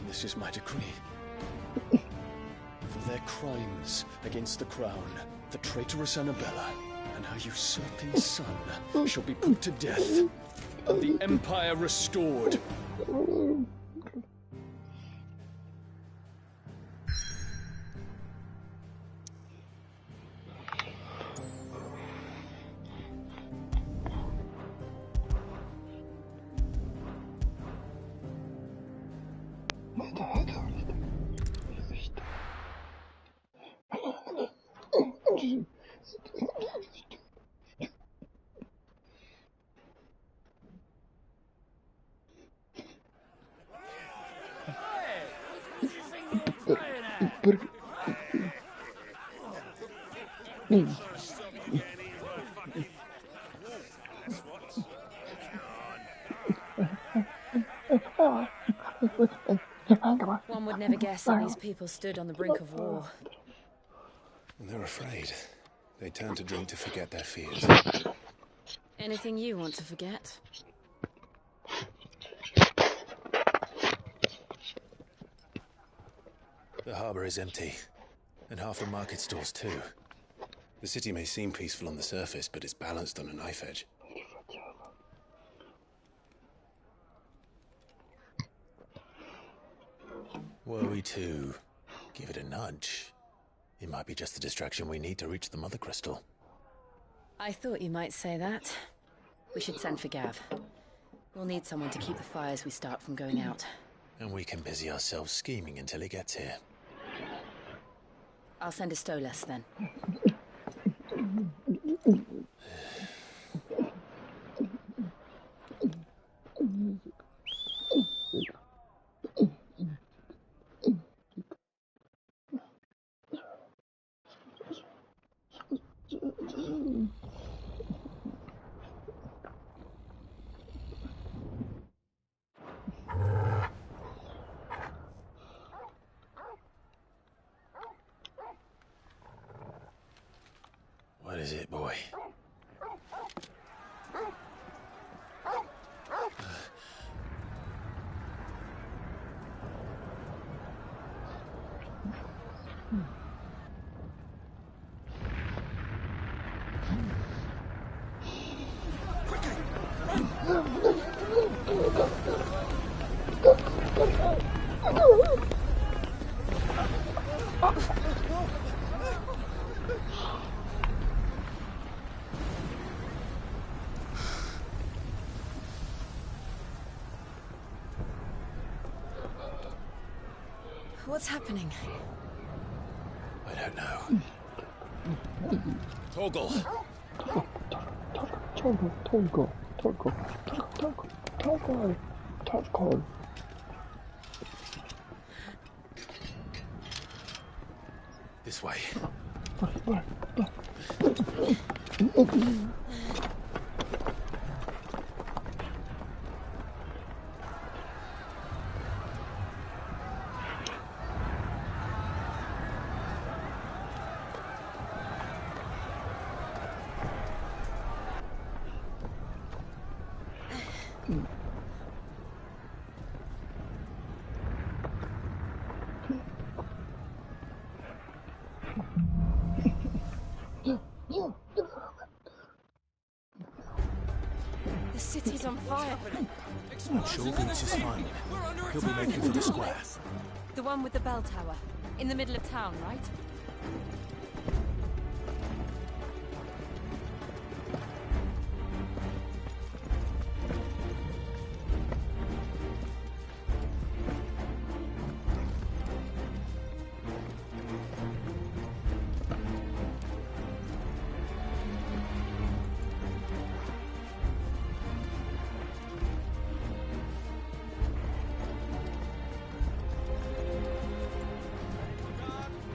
This is my decree. For their crimes against the crown, the traitorous Annabella and her usurping son shall be put to death, and the Empire restored. One would never guess that these people stood on the brink of war. And they're afraid. They turn to drink to forget their fears. Anything you want to forget? The harbour is empty, and half the market stalls too. The city may seem peaceful on the surface, but it's balanced on a knife edge. Were we to give it a nudge, it might be just the distraction we need to reach the Mother Crystal. I thought you might say that. We should send for Gav. We'll need someone to keep the fires we start from going out. And we can busy ourselves scheming until he gets here. I'll send a Stolas then. What is it, boy? What's happening? I don't know. Torgal! Torgal. This way. The city's on fire. I'm sure Boots is fine. He'll be making for the square. The one with the bell tower. In the middle of town, right?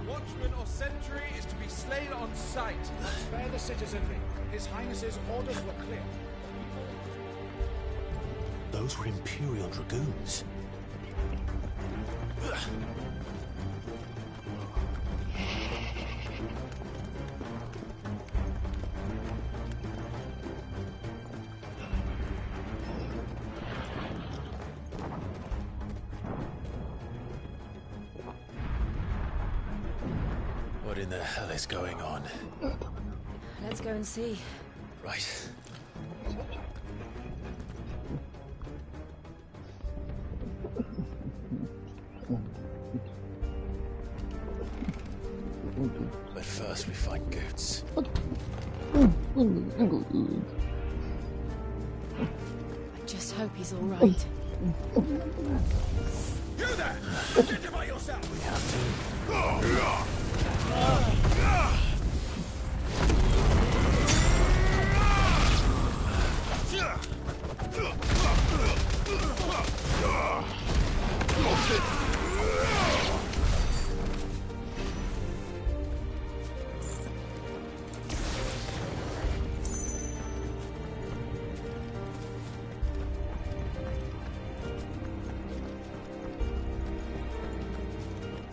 Watchman or sentry is to be slain on sight. Spare the citizenry. His Highness's orders were clear. Those were Imperial Dragoons. What in the hell is going on? Let's go and see. Right. But first we find Goots. I just hope he's all right. You there! Identify yourself! We have to.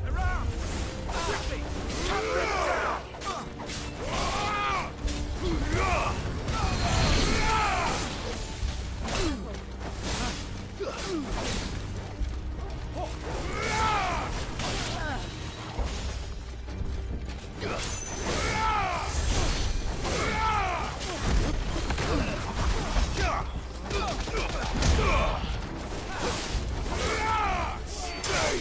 Around! Quickly! Cut them down! Stay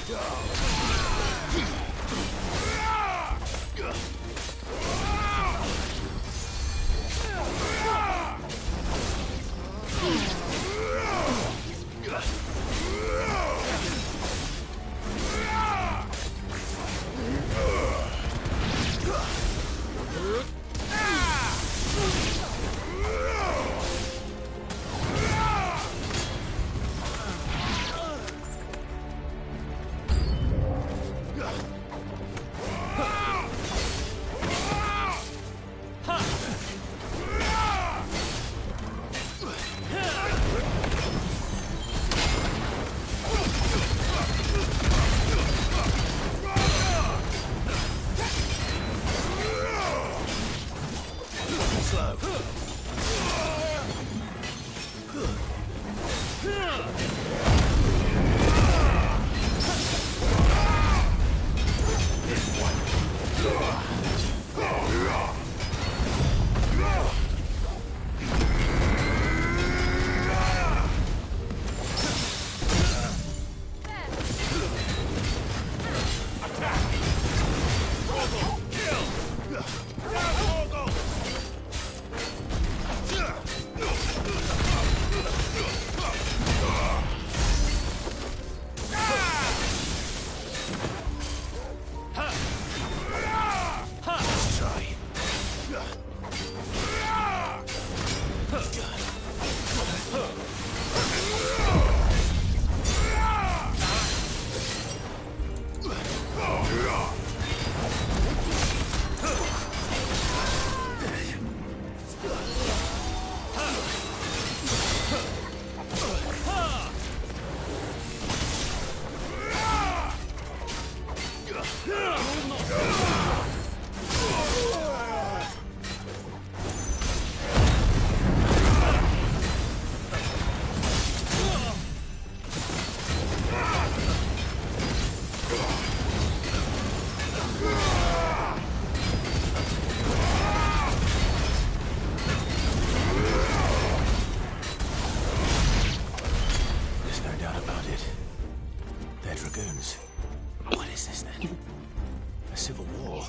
civil war.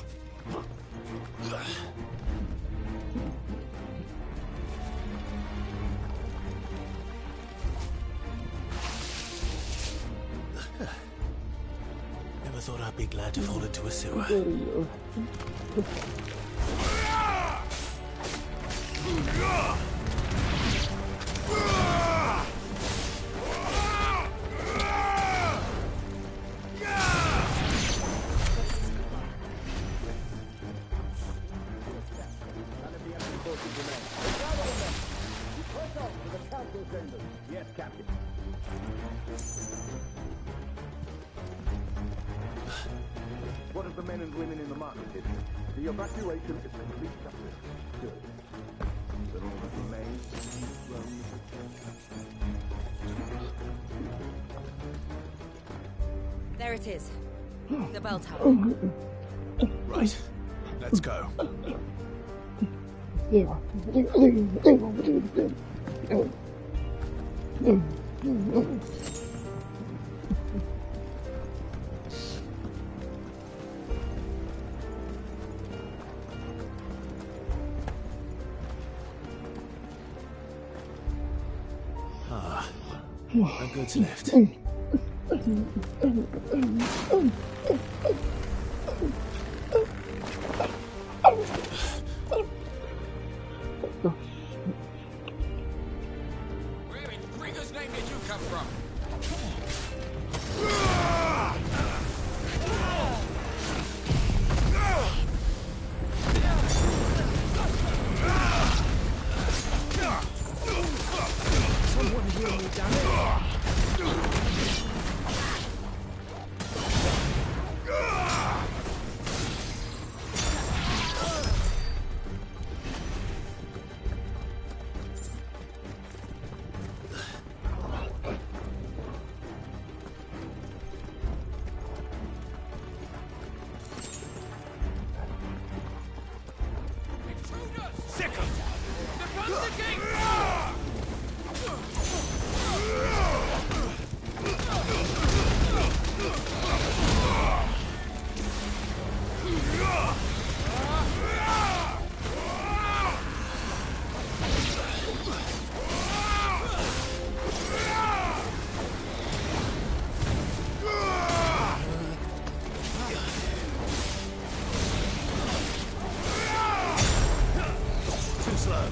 Never thought I'd be glad to fall into a sewer. Yes, Captain. What of the men and women in the market district? The evacuation is complete justice. Good. Then all that remains is Rome. There it is. The bell tower. Right. Let's go. Ah, no goods left. Where in Gringer's name did you come from? Someone heal me, damn it. Too slow.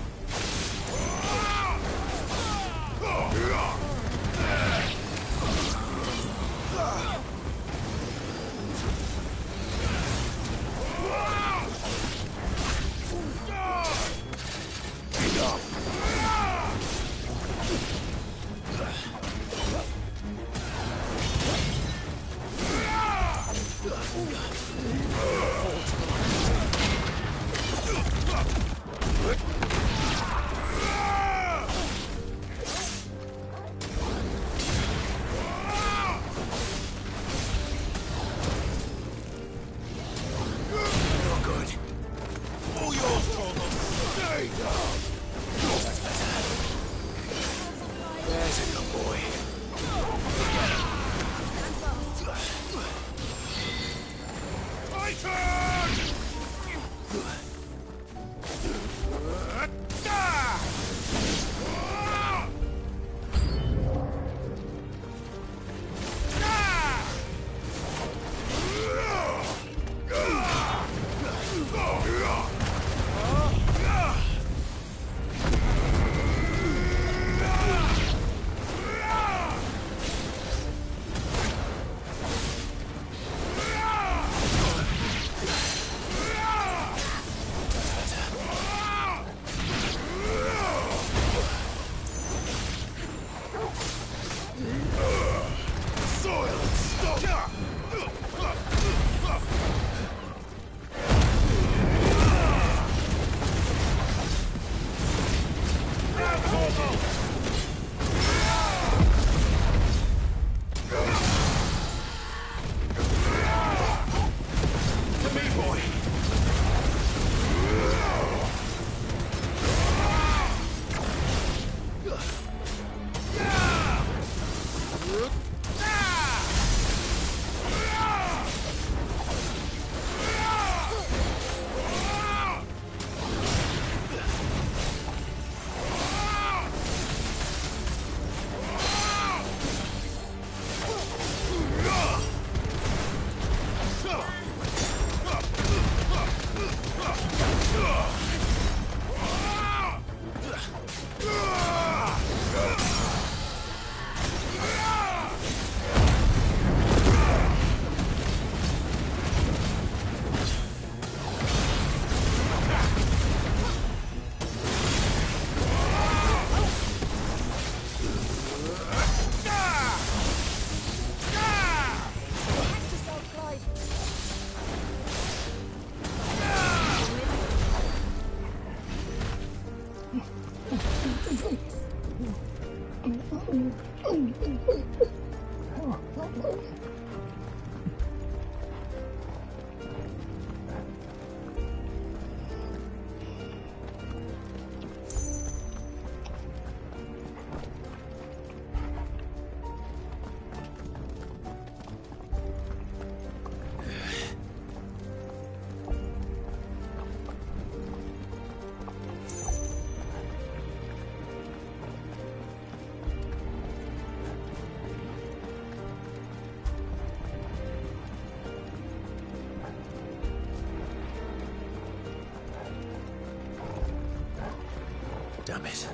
Damn it.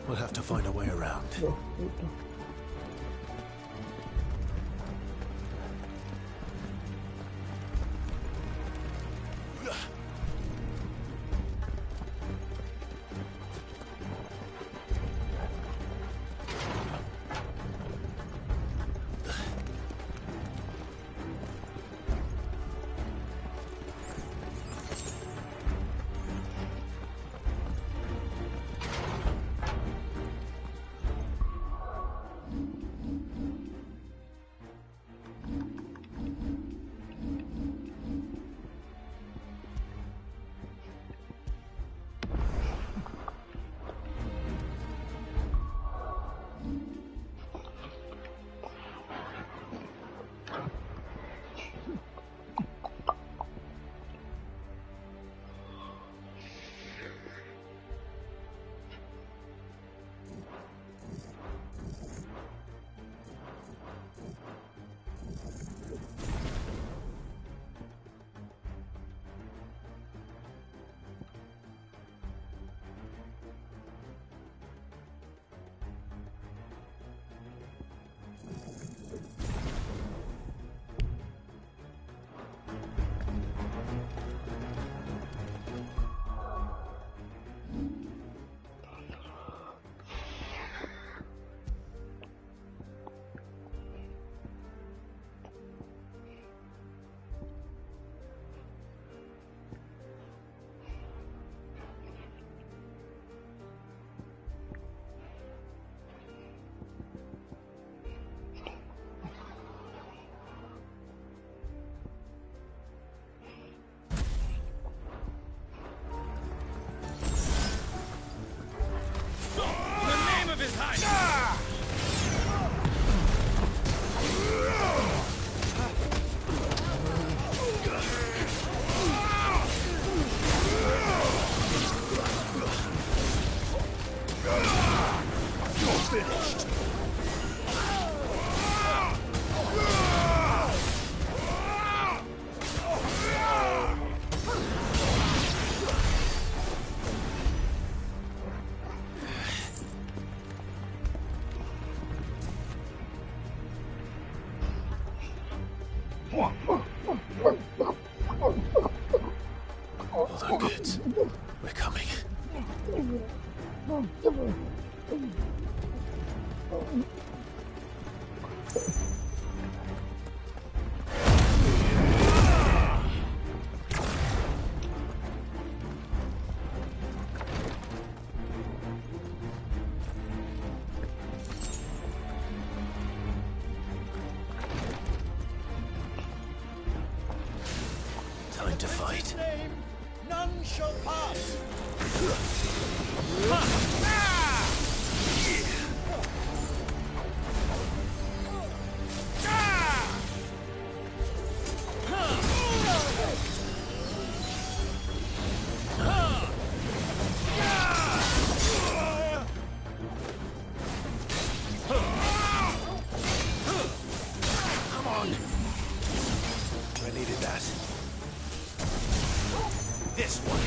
We'll have to find a way around. Although good, we're coming. Time to fight. None shall pass. Come on. I needed that. This one.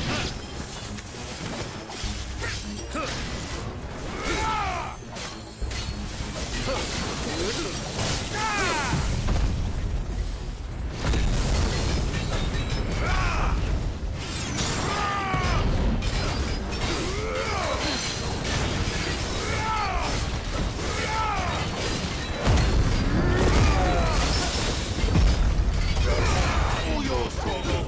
All yours, Corvo.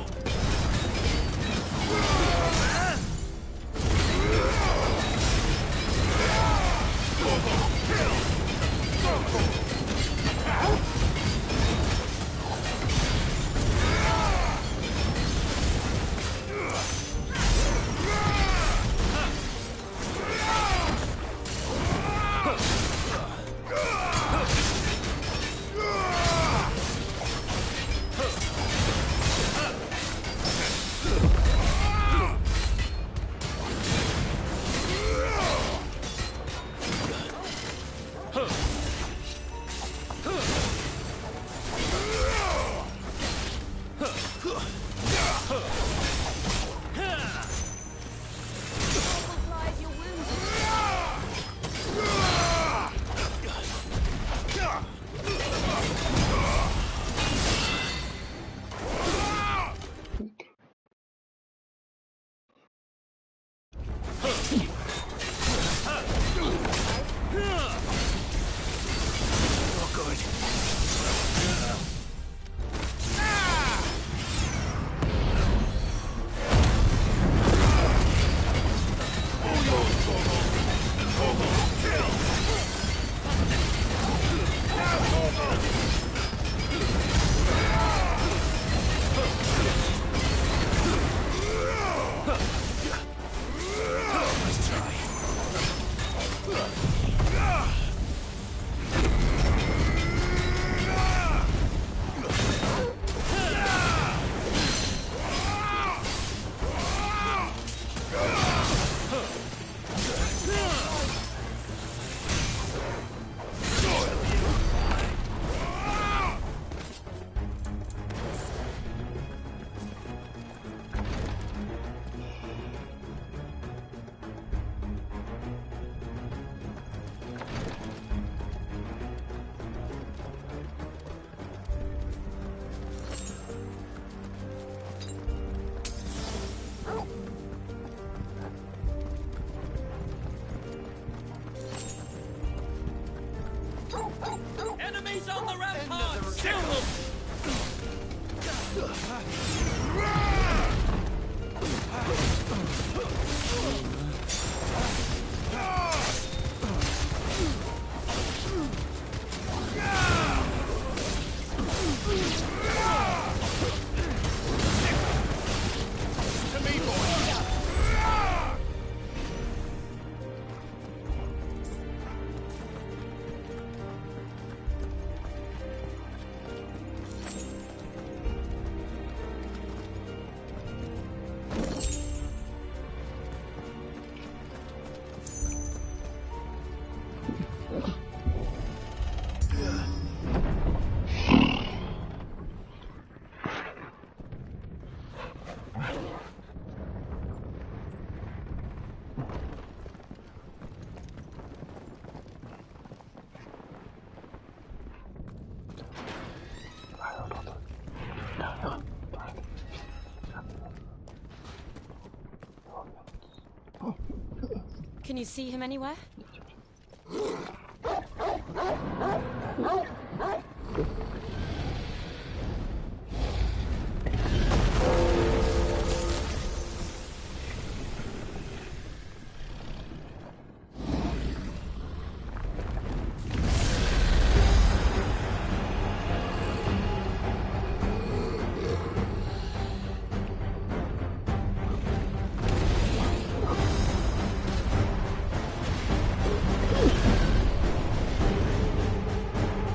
Can you see him anywhere?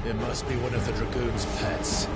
It must be one of the Dragoon's pets.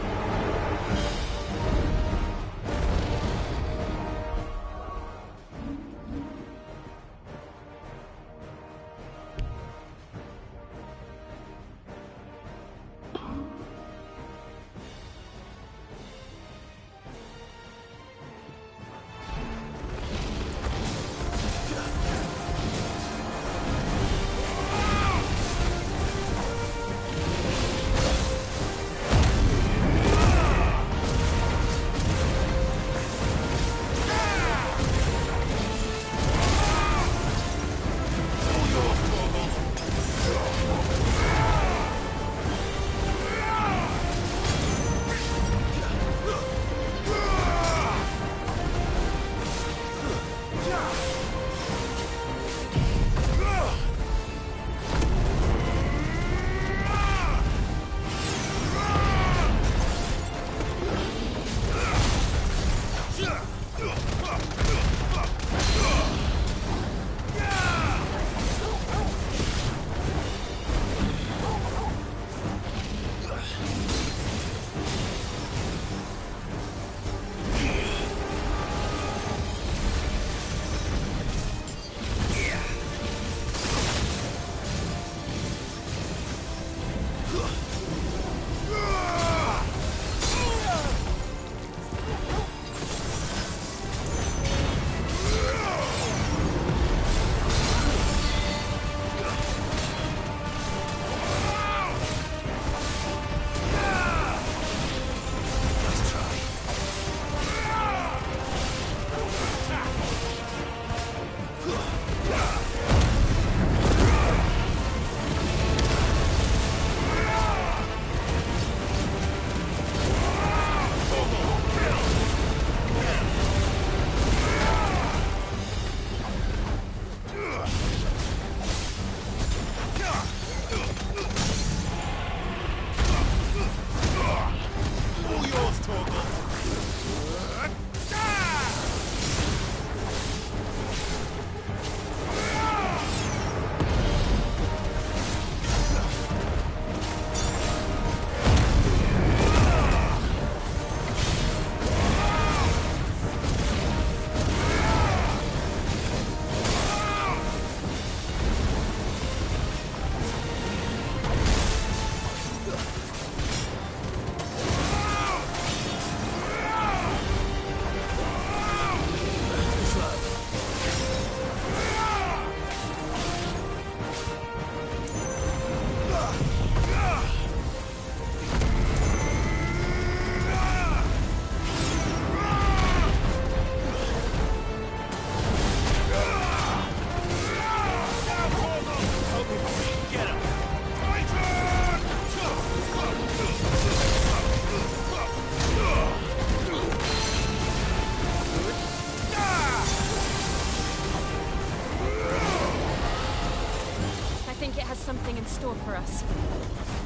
something in store for us.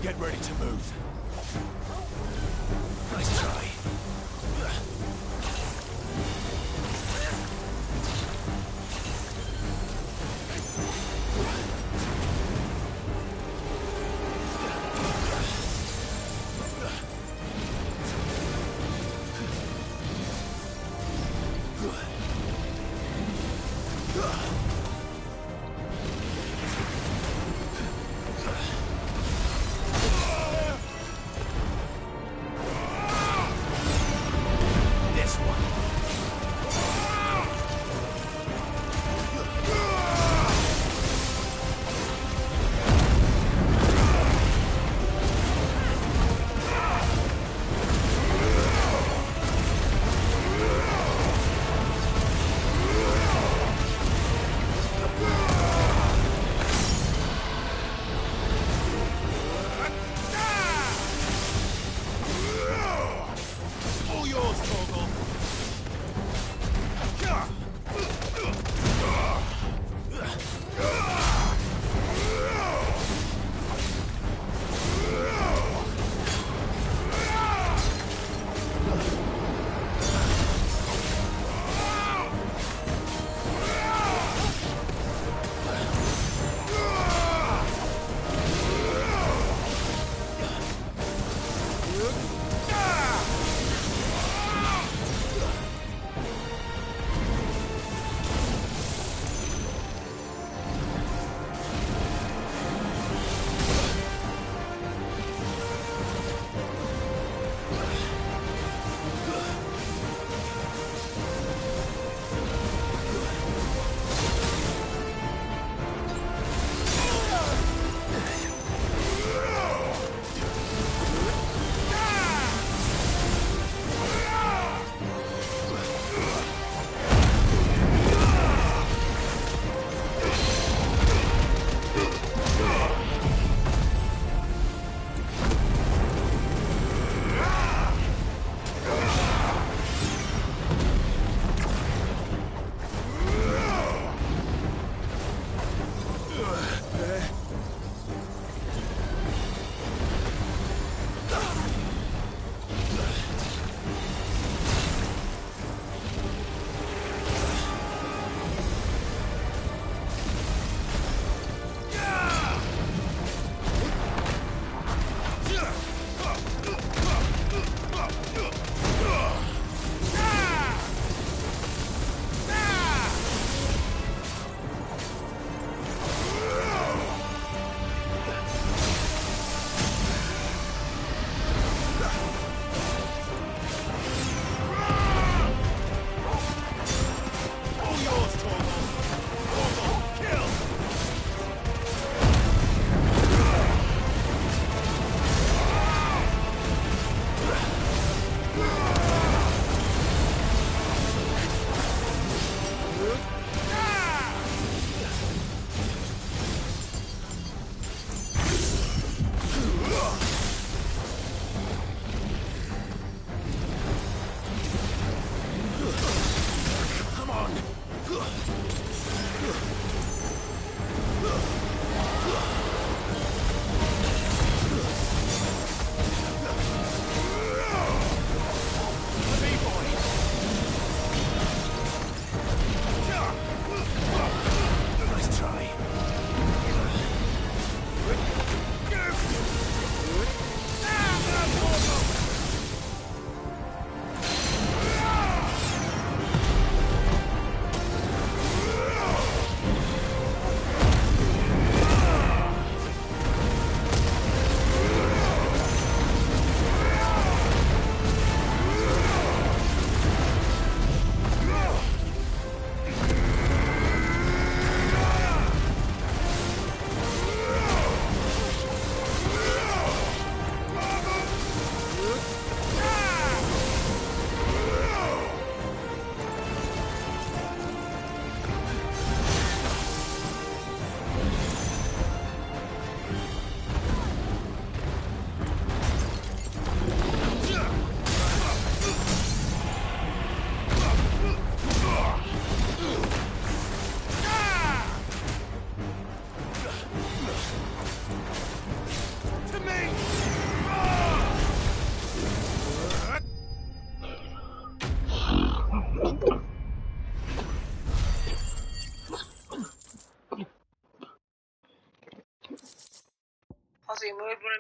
Get ready to move. Nice try.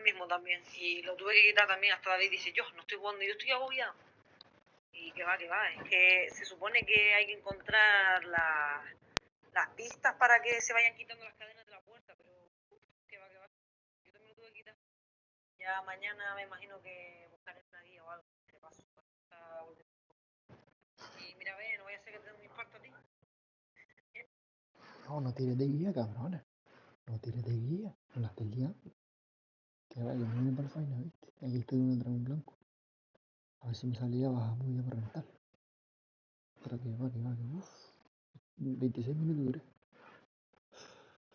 mismo también. Y lo tuve que quitar también. Hasta David dice, yo no estoy jugando, yo estoy agobiado. Y que va. Es que se supone que hay que encontrar las pistas para que se vayan quitando las cadenas de la puerta. Pero que va. Yo también lo tuve que quitar. Ya mañana me imagino que buscaré una guía o algo. Que paso. Y mira, ve, no voy a hacer que te dé un infarto a ti. No tires de guía, cabrona. No tires de guía. No la estés liando. Que va, yo me voy para el final, ¿viste? Aquí estoy en un dragón blanco. A ver si me salía baja muy bien para reventar. Pero que va. Uff. 26 minutos duré.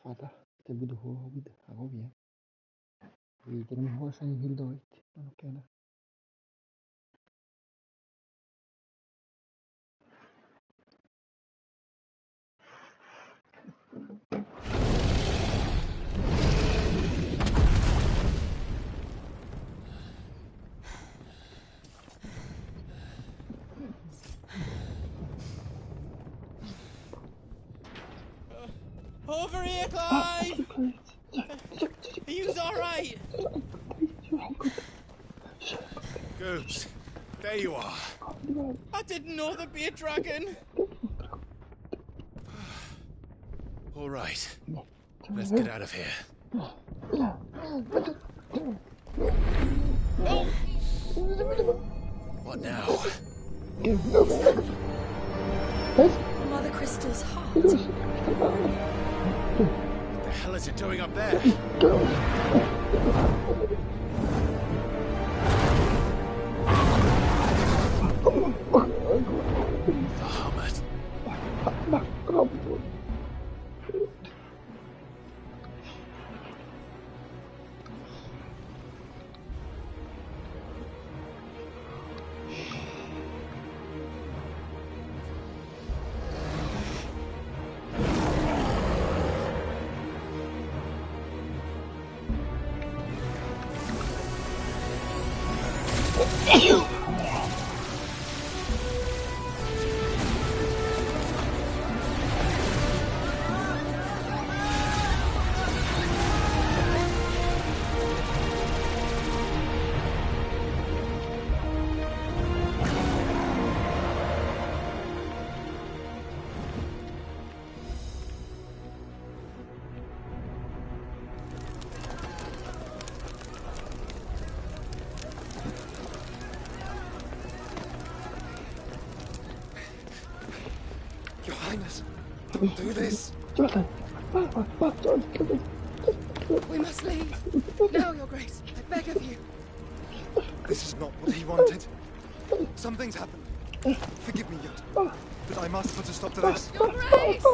Fatal. Este puto juego, puta. Agobia. Y tenemos jugar Silent Hill 2, ¿viste? No nos queda nada. Over here, Clive! Are you alright? Goobs, there you are. I didn't know there'd be a dragon. All right. Let's get out of here. What now? Mother Crystal's heart. What the hell is it doing up there? Bahamut. Your Highness, don't do this. We must leave. Now, Your Grace. I beg of you. This is not what he wanted. Something's happened. Forgive me, Yoda, but I must put a stop to this. Your Grace!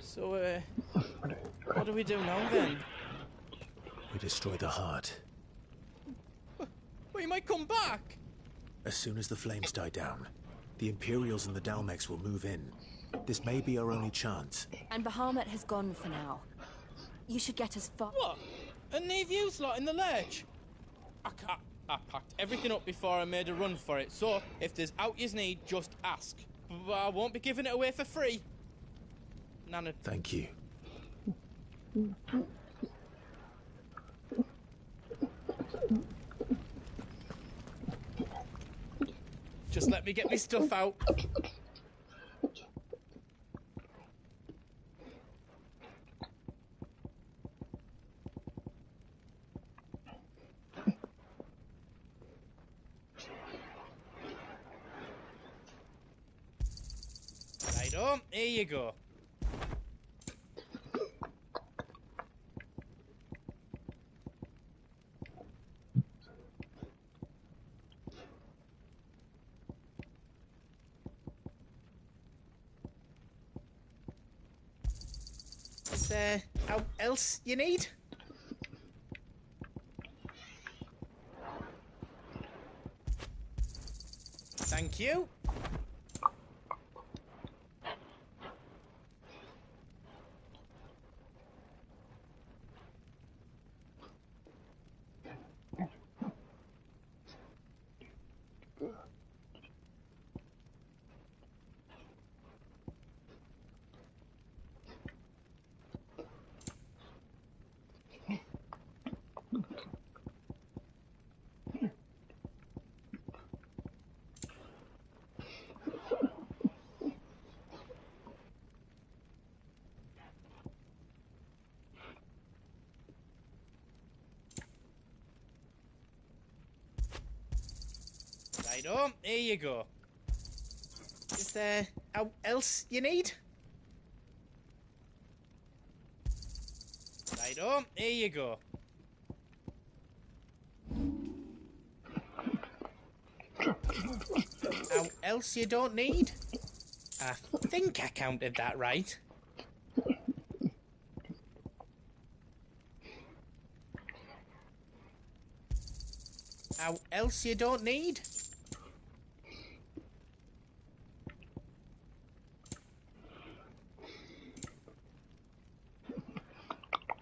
So, what do we do now then? We destroy the heart. We might come back. As soon as the flames die down, The Imperials and the Dalmex will move in. This may be our only chance. And Bahamut has gone for now. You should get us far. What? And leave you lot in the lurch? I packed everything up before I made a run for it, so if there's out yous need, just ask. But I won't be giving it away for free. Nana. Thank you. Just let me get my stuff out. Right, here you go. Is there out else you need? Thank you. Right, here you go. Is there out else you need? Right, here you go. Out else you don't need? I think I counted that right. Out else you don't need?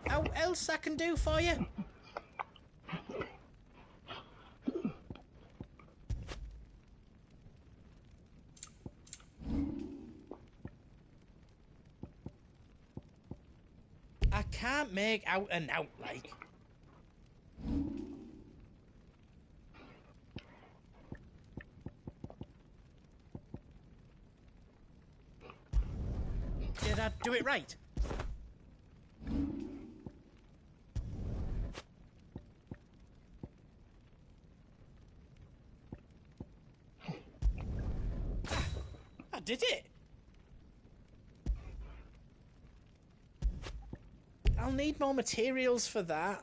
Out else I can do for you? I can't make out and out like. Did I do it right? I did it! I'll need more materials for that.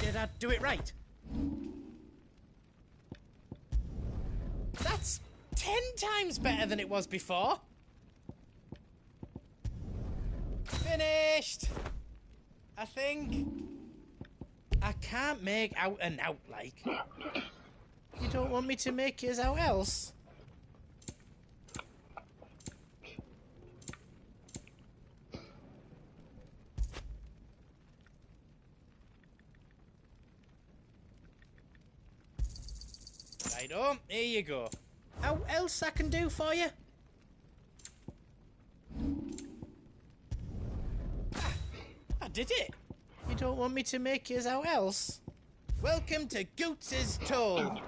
Did I do it right? That's 10 times better than it was before. Finished! I think. I can't make out and out like. You don't want me to make yours out else? Right, here you go. How else I can do for you? I did it. You don't want me to make yours out else? Welcome to Goots's Toll.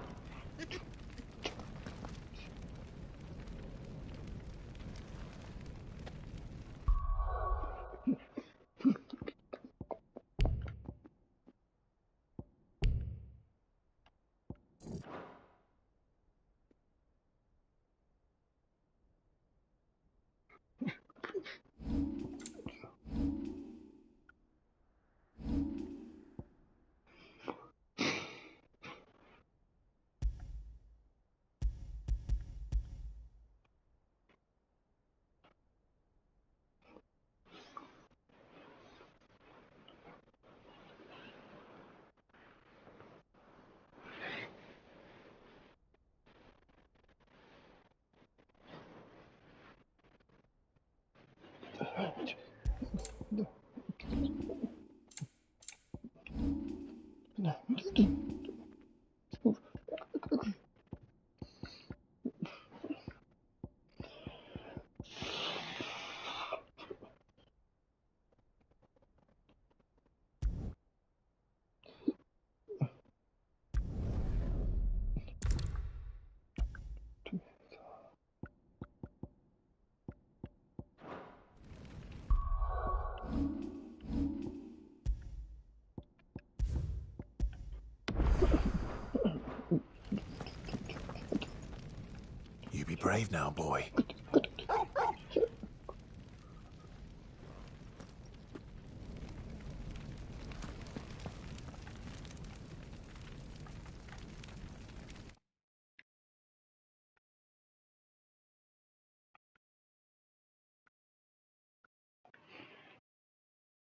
brave now, boy.